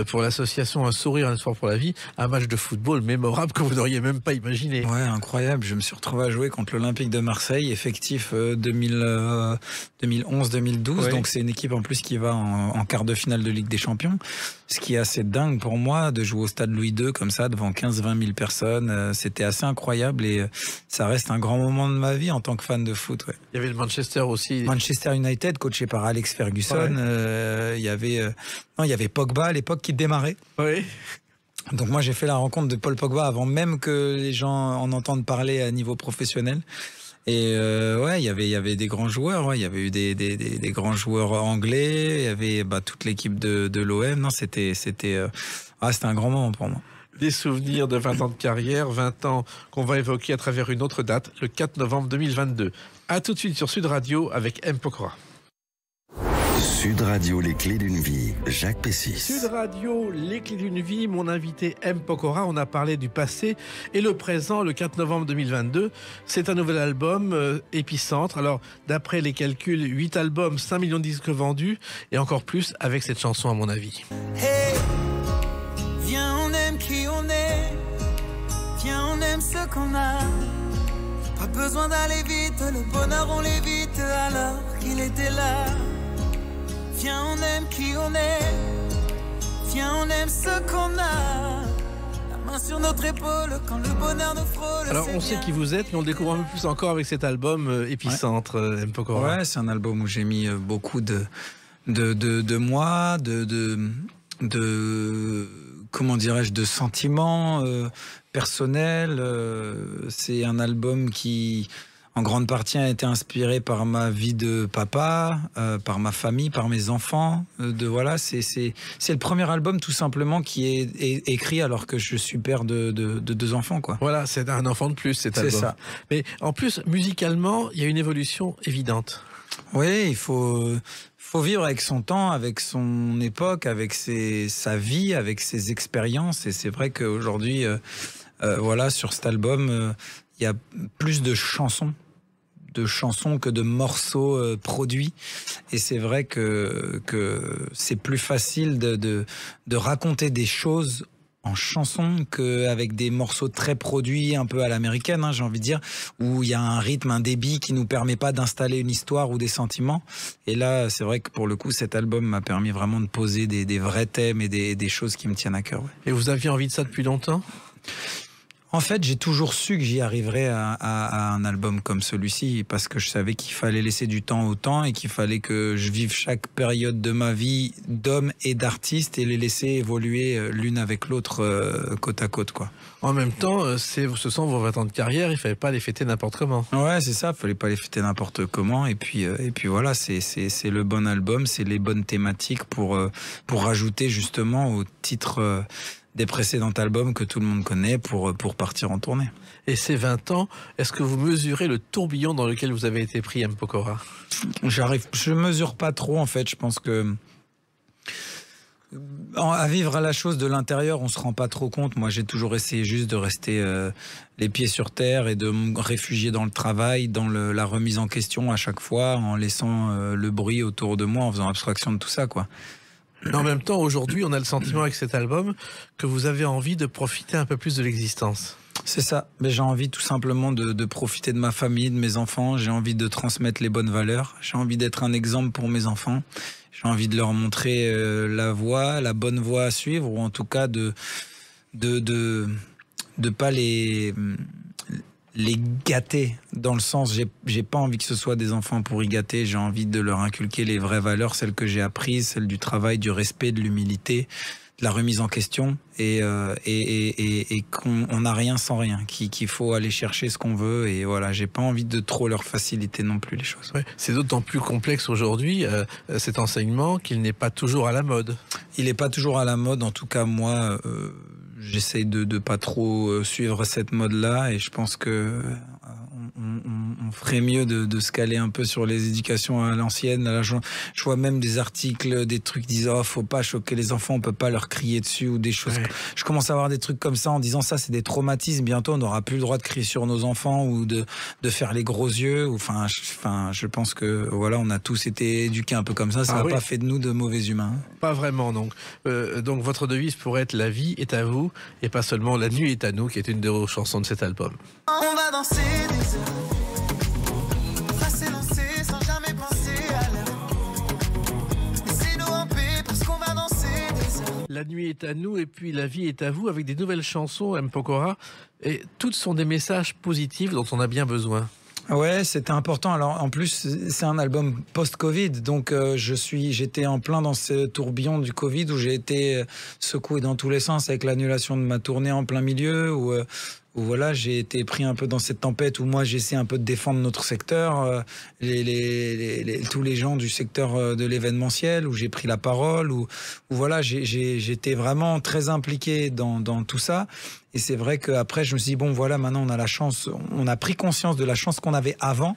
Speaker 2: pour l'association Un Sourire, un Espoir pour la Vie, un match de football mémorable que vous n'auriez même pas imaginé.
Speaker 3: Ouais, incroyable. Je me suis retrouvé à jouer contre l'Olympique de Marseille, effectif 2011-2012, ouais. Donc c'est une équipe en plus qui va en quart de finale de Ligue des Champions, ce qui est assez dingue pour moi de jouer au stade Louis II comme ça devant 15-20 000 personnes. C'était assez incroyable, et ça reste un grand moment de ma vie en tant que fan de foot. Ouais.
Speaker 2: Il y avait le Manchester aussi.
Speaker 3: Manchester United, coaché par Alex Ferguson. Ouais. Il y avait Pogba à l'époque qui démarrait.
Speaker 2: Oui.
Speaker 3: Donc moi j'ai fait la rencontre de Paul Pogba avant même que les gens en entendent parler à niveau professionnel. Et il y avait des grands joueurs, il y avait eu des grands joueurs anglais, il y avait toute l'équipe de l'OM. Non, c'était un grand moment pour moi.
Speaker 2: Des souvenirs de 20 ans de carrière, 20 ans qu'on va évoquer à travers une autre date, le 4 novembre 2022. À tout de suite sur Sud Radio avec M. Pokora.
Speaker 1: Sud Radio, les clés d'une vie, Jacques Pessis.
Speaker 2: Sud Radio, les clés d'une vie, mon invité M. Pokora, on a parlé du passé et le présent, le 4 novembre 2022. C'est un nouvel album, Épicentre. Alors, d'après les calculs, 8 albums, 5 millions de disques vendus et encore plus avec cette chanson à mon avis.
Speaker 4: Hey, viens, on aime qui on est. Viens, on aime ce qu'on a. Pas besoin d'aller vite, le bonheur on l'évite alors qu'il était là. Viens, on aime qui on est. Viens, on aime ce qu'on a. La main sur notre épaule quand le bonheur nous frôle.
Speaker 2: Alors, on sait qui vous êtes, mais on le découvre un peu plus encore avec cet album Épicentre, M. Pokora.
Speaker 3: Ouais, c'est un album où j'ai mis beaucoup de moi, comment dirais-je, de sentiments personnels. C'est un album qui, en grande partie, a été inspiré par ma vie de papa, par ma famille, par mes enfants. Voilà, c'est le premier album tout simplement qui est écrit alors que je suis père de 2 enfants, quoi.
Speaker 2: Voilà, c'est un enfant de plus cet album.
Speaker 3: C'est ça.
Speaker 2: Mais en plus, musicalement, il y a une évolution évidente.
Speaker 3: Oui, il faut vivre avec son temps, avec son époque, avec sa vie, avec ses expériences. Et c'est vrai qu'aujourd'hui, voilà, sur cet album, il y a plus de chansons que de morceaux produits. Et c'est vrai que c'est plus facile de raconter des choses en chanson qu'avec des morceaux très produits, un peu à l'américaine, hein, j'ai envie de dire, où il y a un rythme, un débit qui nous permet pas d'installer une histoire ou des sentiments. Et là, c'est vrai que pour le coup, cet album m'a permis vraiment de poser des vrais thèmes et des choses qui me tiennent à cœur. Ouais.
Speaker 2: Et vous aviez envie de ça depuis longtemps ?
Speaker 3: En fait, j'ai toujours su que j'y arriverais à un album comme celui-ci parce que je savais qu'il fallait laisser du temps au temps et qu'il fallait que je vive chaque période de ma vie d'homme et d'artiste et les laisser évoluer l'une avec l'autre côte à côte, quoi.
Speaker 2: En même temps, ce sont vos 20 ans de carrière, il ne fallait pas les fêter n'importe comment.
Speaker 3: Ouais, c'est ça, il ne fallait pas les fêter n'importe comment. Et puis voilà, c'est le bon album, c'est les bonnes thématiques pour rajouter justement au titre des précédents albums que tout le monde connaît pour partir en tournée.
Speaker 2: Et ces 20 ans, est-ce que vous mesurez le tourbillon dans lequel vous avez été pris, M. Pokora ?
Speaker 3: Je mesure pas trop, en fait. Je pense que à vivre à la chose de l'intérieur, on se rend pas trop compte. Moi, j'ai toujours essayé juste de rester les pieds sur terre et de me réfugier dans le travail, dans la remise en question à chaque fois, en laissant le bruit autour de moi, en faisant abstraction de tout ça, quoi.
Speaker 2: Mais en même temps, aujourd'hui, on a le sentiment avec cet album que vous avez envie de profiter un peu plus de l'existence.
Speaker 3: C'est ça. Mais j'ai envie tout simplement de profiter de ma famille, de mes enfants. J'ai envie de transmettre les bonnes valeurs. J'ai envie d'être un exemple pour mes enfants. J'ai envie de leur montrer la bonne voie à suivre, ou en tout cas de pas les gâter, dans le sens, j'ai pas envie que ce soit des enfants pour y gâter, j'ai envie de leur inculquer les vraies valeurs, celles que j'ai apprises, celles du travail, du respect, de l'humilité, de la remise en question, et qu'on n'a rien sans rien, qu'il faut aller chercher ce qu'on veut, et voilà, j'ai pas envie de trop leur faciliter non plus les choses.
Speaker 2: Ouais, c'est d'autant plus complexe aujourd'hui, cet enseignement, qu'il n'est pas toujours à la mode.
Speaker 3: Il n'est pas toujours à la mode, en tout cas moi... J'essaye de pas trop suivre cette mode-là et je pense que on ferait mieux de se caler un peu sur les éducations à l'ancienne. Là, je vois même des articles, des trucs disant faut pas choquer les enfants, on peut pas leur crier dessus ou des choses. Ouais. Je commence à avoir des trucs comme ça en disant ça c'est des traumatismes. Bientôt on n'aura plus le droit de crier sur nos enfants ou de faire les gros yeux. Enfin, je pense que voilà, on a tous été éduqués un peu comme ça. Ça n'a pas fait de nous de mauvais humains.
Speaker 2: Pas vraiment donc. Donc votre devise pourrait être la vie est à vous et pas seulement la nuit est à nous, qui est une des chansons de cet album.
Speaker 4: On va danser des heures.
Speaker 2: La nuit est à nous et puis la vie est à vous, avec des nouvelles chansons, M. Pokora, et toutes sont des messages positifs dont on a bien besoin.
Speaker 3: Ouais, c'était important. Alors en plus, c'est un album post-Covid, donc j'étais en plein dans ce tourbillon du Covid où j'ai été secoué dans tous les sens avec l'annulation de ma tournée en plein milieu, où voilà, j'ai été pris un peu dans cette tempête où moi j'essaie un peu de défendre notre secteur, tous les gens du secteur de l'événementiel, où j'ai pris la parole, où voilà, j'étais vraiment très impliqué dans tout ça. Et c'est vrai qu'après je me suis dit bon voilà, maintenant on a la chance, on a pris conscience de la chance qu'on avait avant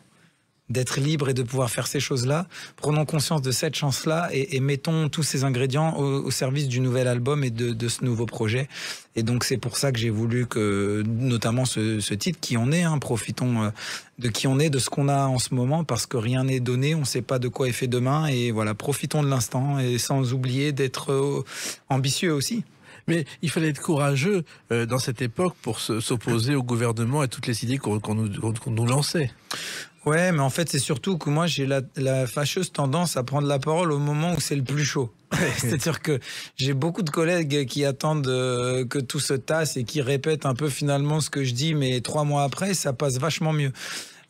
Speaker 3: d'être libre et de pouvoir faire ces choses-là. Prenons conscience de cette chance-là et mettons tous ces ingrédients au service du nouvel album et de ce nouveau projet. Et donc c'est pour ça que j'ai voulu que, notamment ce titre, qui on est, hein, profitons de qui on est, de ce qu'on a en ce moment, parce que rien n'est donné, on ne sait pas de quoi est fait demain, et voilà, profitons de l'instant, et sans oublier d'être ambitieux aussi.
Speaker 2: Mais il fallait être courageux dans cette époque pour s'opposer au gouvernement et toutes les idées qu'on nous lançait.
Speaker 3: Ouais, mais en fait, c'est surtout que moi, j'ai la fâcheuse tendance à prendre la parole au moment où c'est le plus chaud. C'est-à-dire que j'ai beaucoup de collègues qui attendent que tout se tasse et qui répètent un peu finalement ce que je dis, mais 3 mois après, ça passe vachement mieux.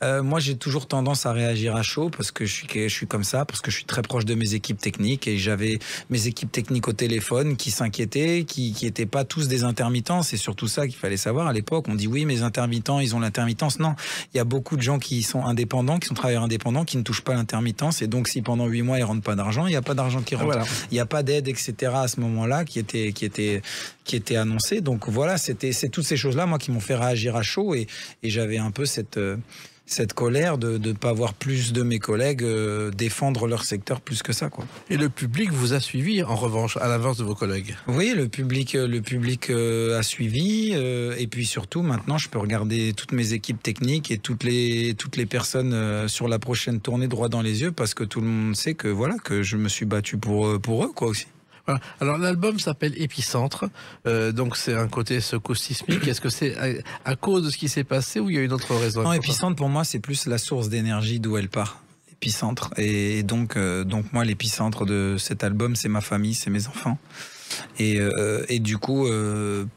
Speaker 3: Moi, j'ai toujours tendance à réagir à chaud parce que je suis comme ça, parce que je suis très proche de mes équipes techniques et j'avais mes équipes techniques au téléphone qui s'inquiétaient, qui étaient pas tous des intermittents. C'est surtout ça qu'il fallait savoir à l'époque. On dit oui, mes intermittents, ils ont l'intermittence. Non, il y a beaucoup de gens qui sont indépendants, qui sont travailleurs indépendants, qui ne touchent pas l'intermittence. Et donc, si pendant 8 mois ils rentrent pas d'argent, il y a pas d'argent qui rentre. Voilà. Il y a pas d'aide, etc. à ce moment-là qui était annoncé. Donc voilà, c'est toutes ces choses-là, moi, qui m'ont fait réagir à chaud et j'avais un peu cette colère de ne pas voir plus de mes collègues défendre leur secteur plus que ça, quoi.
Speaker 2: Et le public vous a suivi, en revanche, à l'avance de vos collègues? Oui,
Speaker 3: le public a suivi. Et puis surtout, maintenant, je peux regarder toutes mes équipes techniques et toutes les personnes sur la prochaine tournée droit dans les yeux, parce que tout le monde sait que, voilà, que je me suis battu pour eux, quoi, aussi.
Speaker 2: Voilà. Alors l'album s'appelle Épicentre, donc c'est un côté secousse sismique. Est-ce que c'est à cause de ce qui s'est passé ou il y a une autre raison?
Speaker 3: Non, Épicentre pour moi c'est plus la source d'énergie d'où elle part. Épicentre. Et donc moi l'épicentre de cet album c'est ma famille, c'est mes enfants. Et du coup,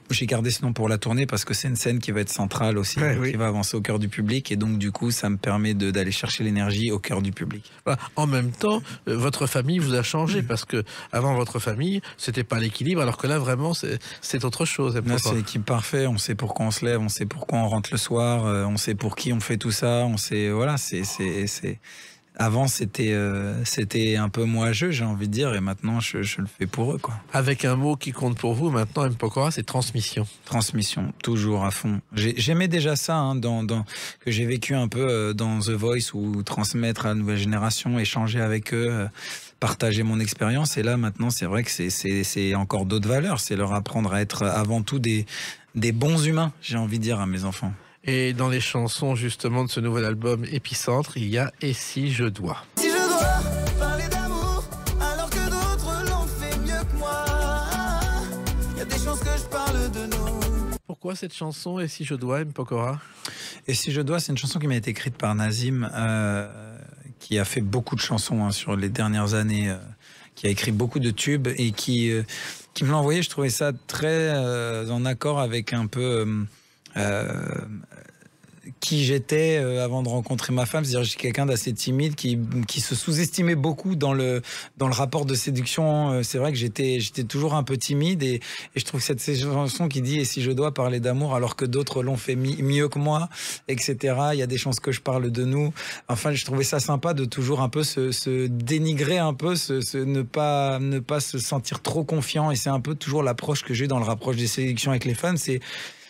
Speaker 3: j'ai gardé ce nom pour la tournée parce que c'est une scène qui va être centrale aussi, qui va avancer au cœur du public. Et donc, du coup, ça me permet d'aller chercher l'énergie au cœur du public.
Speaker 2: Voilà. En même temps, votre famille vous a changé parce que avant votre famille, c'était pas l'équilibre, alors que là, vraiment, c'est autre chose.
Speaker 3: Là, c'est l'équipe parfaite. On sait pourquoi on se lève, on sait pourquoi on rentre le soir, on sait pour qui on fait tout ça. On sait, voilà, Avant, c'était un peu moi-je, j'ai envie de dire, et maintenant, je le fais pour eux, quoi.
Speaker 2: Avec un mot qui compte pour vous, maintenant, Mpokora, c'est transmission.
Speaker 3: Transmission, toujours à fond. J'aimais déjà ça, hein, que j'ai vécu un peu dans The Voice, où transmettre à la nouvelle génération, échanger avec eux, partager mon expérience. Et là, maintenant, c'est vrai que c'est encore d'autres valeurs. C'est leur apprendre à être avant tout des bons humains, j'ai envie de dire, à mes enfants.
Speaker 2: Et dans les chansons justement de ce nouvel album Épicentre, il y a « Et si je dois ».
Speaker 4: Si je dois parler d'amour alors que d'autres l'ont fait mieux que moi, il y a des chances que je parle de nous.
Speaker 2: Pourquoi cette chanson « Et si je dois » Mpokora?
Speaker 3: Et si je dois, c'est une chanson qui m'a été écrite par Nazim, qui a fait beaucoup de chansons sur les dernières années, qui a écrit beaucoup de tubes et qui me l'a envoyé. Je trouvais ça très en accord avec un peu... qui j'étais avant de rencontrer ma femme, c'est-à-dire j'étais quelqu'un d'assez timide qui se sous-estimait beaucoup dans le rapport de séduction. C'est vrai que j'étais toujours un peu timide et je trouve que cette chanson qui dit « Et si je dois parler d'amour alors que d'autres l'ont fait mieux que moi, etc. Il y a des chances que je parle de nous. » Enfin, je trouvais ça sympa de toujours un peu se dénigrer un peu, ne pas se sentir trop confiant, et c'est un peu toujours l'approche que j'ai dans le rapproche des séductions avec les femmes.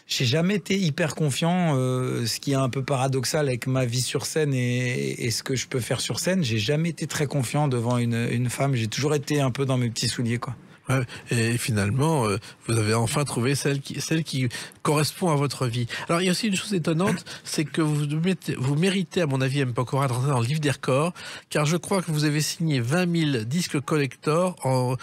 Speaker 3: J'ai jamais été hyper confiant, ce qui est un peu paradoxal avec ma vie sur scène et ce que je peux faire sur scène. J'ai jamais été très confiant devant une femme. J'ai toujours été un peu dans mes petits souliers, quoi.
Speaker 2: Ouais, et finalement, vous avez enfin trouvé celle qui correspond à votre vie. Alors, il y a aussi une chose étonnante, c'est que vous méritez, à mon avis, Mpokora, de rentrer dans le livre des records, car je crois que vous avez signé 20 000 disques collector en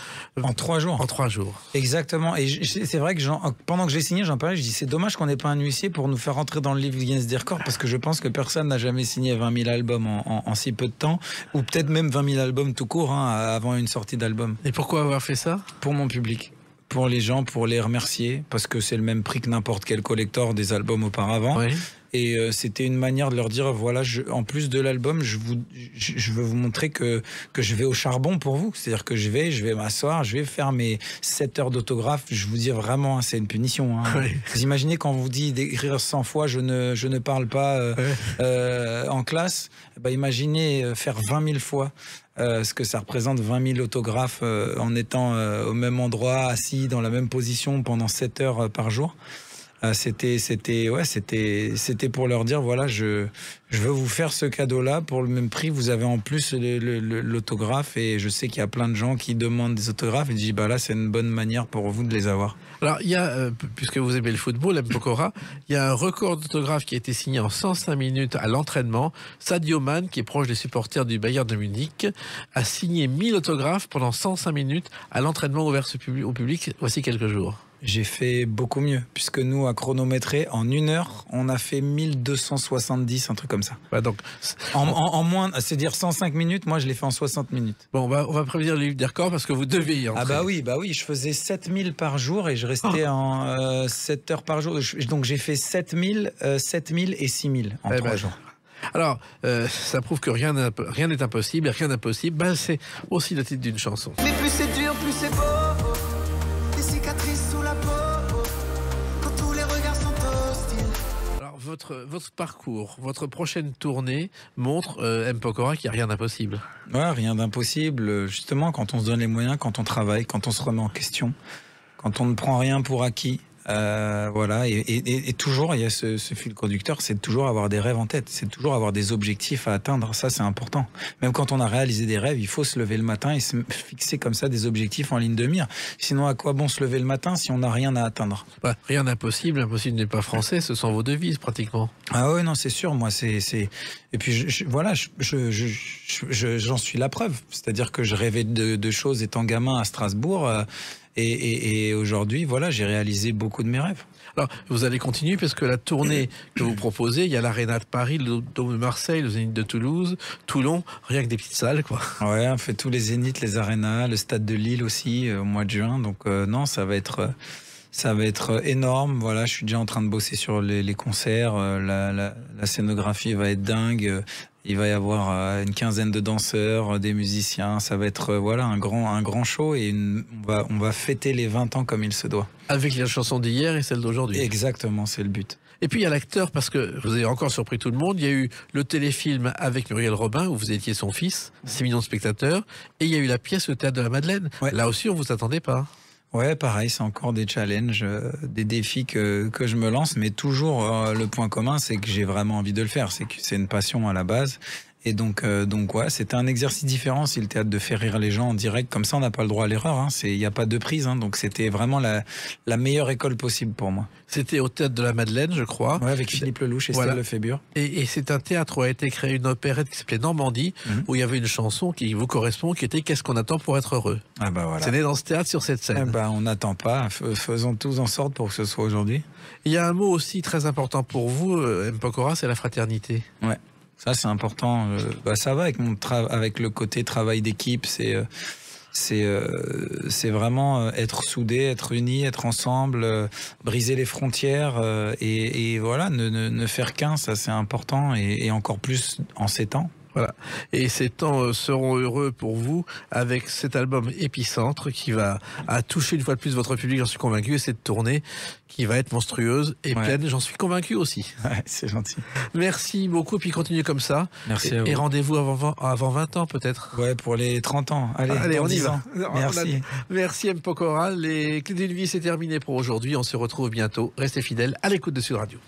Speaker 3: 3 jours.
Speaker 2: En 3 jours.
Speaker 3: Exactement. Et c'est vrai que pendant que j'ai signé, j'en parlais, je dis c'est dommage qu'on n'ait pas un huissier pour nous faire rentrer dans le livre Guinness des records, parce que je pense que personne n'a jamais signé 20 000 albums en si peu de temps, ou peut-être même 20 000 albums tout court, hein, avant une sortie d'album.
Speaker 2: Et pourquoi avoir fait ça?
Speaker 3: Pour mon public, pour les gens, pour les remercier, parce que c'est le même prix que n'importe quel collector des albums auparavant. Oui. Et c'était une manière de leur dire, voilà, en plus de l'album, je veux vous montrer que je vais au charbon pour vous. C'est-à-dire que je vais m'asseoir, je vais faire mes 7 heures d'autographe. Je vous dis vraiment, c'est une punition. Hein. Oui. Vous imaginez quand on vous dit d'écrire 100 fois, je ne parle pas en classe. Bah, imaginez faire 20 000 fois. Ce que ça représente 20 000 autographes en étant au même endroit, assis dans la même position pendant 7 heures par jour. C'était pour leur dire, voilà, je veux vous faire ce cadeau-là pour le même prix. Vous avez en plus l'autographe et je sais qu'il y a plein de gens qui demandent des autographes et je dis, bah là, c'est une bonne manière pour vous de les avoir.
Speaker 2: Alors, il y a, puisque vous aimez le football, M. Pokora, il y a un record d'autographes qui a été signé en 105 minutes à l'entraînement. Sadio Mane, qui est proche des supporters du Bayern de Munich, a signé 1000 autographes pendant 105 minutes à l'entraînement ouvert au public voici quelques jours.
Speaker 3: J'ai fait beaucoup mieux, puisque nous, à chronométrer, en 1 heure, on a fait 1270, un truc comme ça.
Speaker 2: Bah donc,
Speaker 3: en moins, c'est-à-dire 105 minutes, moi je l'ai fait en 60 minutes.
Speaker 2: Bon, on va prévenir le livre des records parce que vous devez y entrer.
Speaker 3: Ah bah oui, je faisais 7000 par jour et je restais en 7 heures par jour. Donc j'ai fait 7000 et 6000 en 3 jours.
Speaker 2: Alors, ça prouve que rien n'est impossible, et rien d'impossible, ben, c'est aussi le titre d'une chanson.
Speaker 4: Mais plus c'est dur, plus c'est beau. Des cicatrices sous la peau. Quand tous les regards sont hostiles.
Speaker 2: Alors, votre parcours, votre prochaine tournée montre, M. Pokora, qu'il n'y a rien d'impossible.
Speaker 3: Ouais, rien d'impossible. Justement, quand on se donne les moyens, quand on travaille, quand on se remet en question, quand on ne prend rien pour acquis. Voilà, et toujours il y a ce fil conducteur, c'est de toujours avoir des rêves en tête, c'est de toujours avoir des objectifs à atteindre. Ça, c'est important. Même quand on a réalisé des rêves, il faut se lever le matin et se fixer comme ça des objectifs en ligne de mire. Sinon, à quoi bon se lever le matin si on n'a rien à atteindre?
Speaker 2: Bah, rien d'impossible, impossible n'est pas français, ce sont vos devises pratiquement.
Speaker 3: Ah ouais, non, c'est sûr. Moi, et puis voilà, j'en suis la preuve. C'est-à-dire que je rêvais de choses étant gamin à Strasbourg. Et aujourd'hui, voilà, j'ai réalisé beaucoup de mes rêves.
Speaker 2: Alors, vous allez continuer parce que la tournée que vous proposez, il y a l'Arena de Paris, le Dôme de Marseille, le Zénith de Toulouse, Toulon, rien que des petites salles, quoi.
Speaker 3: Ouais, on fait tous les Zéniths, les Arénas, le Stade de Lille aussi au mois de juin. Donc non, ça va être énorme. Voilà, je suis déjà en train de bosser sur les concerts. La scénographie va être dingue. Il va y avoir une quinzaine de danseurs, des musiciens. Ça va être voilà un grand show et on va fêter les 20 ans comme il se doit.
Speaker 2: Avec la chanson d'hier et celle d'aujourd'hui.
Speaker 3: Exactement, c'est le but.
Speaker 2: Et puis il y a l'acteur, parce que vous avez encore surpris tout le monde, il y a eu le téléfilm avec Muriel Robin, où vous étiez son fils, 6 millions de spectateurs, et il y a eu la pièce Le Théâtre de la Madeleine. Ouais. Là aussi, on ne vous attendait pas.
Speaker 3: Ouais, pareil, c'est encore des challenges, des défis que je me lance, mais toujours le point commun, c'est que j'ai vraiment envie de le faire, c'est que c'est une passion à la base. Et donc ouais, c'était un exercice différent. Si le théâtre de faire rire les gens en direct, comme ça, on n'a pas le droit à l'erreur. Hein. Il n'y a pas de prise. Hein. Donc c'était vraiment la meilleure école possible pour moi.
Speaker 2: C'était au Théâtre de la Madeleine, je crois.
Speaker 3: Ouais, avec Philippe Lelouch et
Speaker 2: voilà.
Speaker 3: Stella Lefébure.
Speaker 2: Et c'est un théâtre où a été créée une opérette qui s'appelait Normandie, où il y avait une chanson qui vous correspond, qui était « Qu'est-ce qu'on attend pour être heureux ?»
Speaker 3: Ah bah voilà.
Speaker 2: C'est né dans ce théâtre, sur cette scène.
Speaker 3: Eh bah, on n'attend pas. Faisons tous en sorte pour que ce soit aujourd'hui.
Speaker 2: Il y a un mot aussi très important pour vous, M. Pokora, c'est la fraternité.
Speaker 3: Ouais. Ça, c'est important. Ça va avec le côté travail d'équipe. C'est vraiment être soudé, être unis, être ensemble, briser les frontières et voilà, ne faire qu'un. Ça, c'est important et encore plus en ces temps.
Speaker 2: Voilà. Et ces temps seront heureux pour vous avec cet album Épicentre qui va toucher une fois de plus votre public, j'en suis convaincu, et cette tournée qui va être monstrueuse et pleine, j'en suis convaincu aussi.
Speaker 3: Ouais, c'est gentil.
Speaker 2: Merci beaucoup, et puis continuez comme ça.
Speaker 3: Merci à vous.
Speaker 2: Et rendez-vous avant 20 ans peut-être.
Speaker 3: Ouais, pour les 30 ans. Allez,
Speaker 2: on y va.
Speaker 3: Merci.
Speaker 2: Merci M. Pokora. Les Clés d'une vie, c'est terminé pour aujourd'hui. On se retrouve bientôt. Restez fidèles à l'écoute de Sud Radio.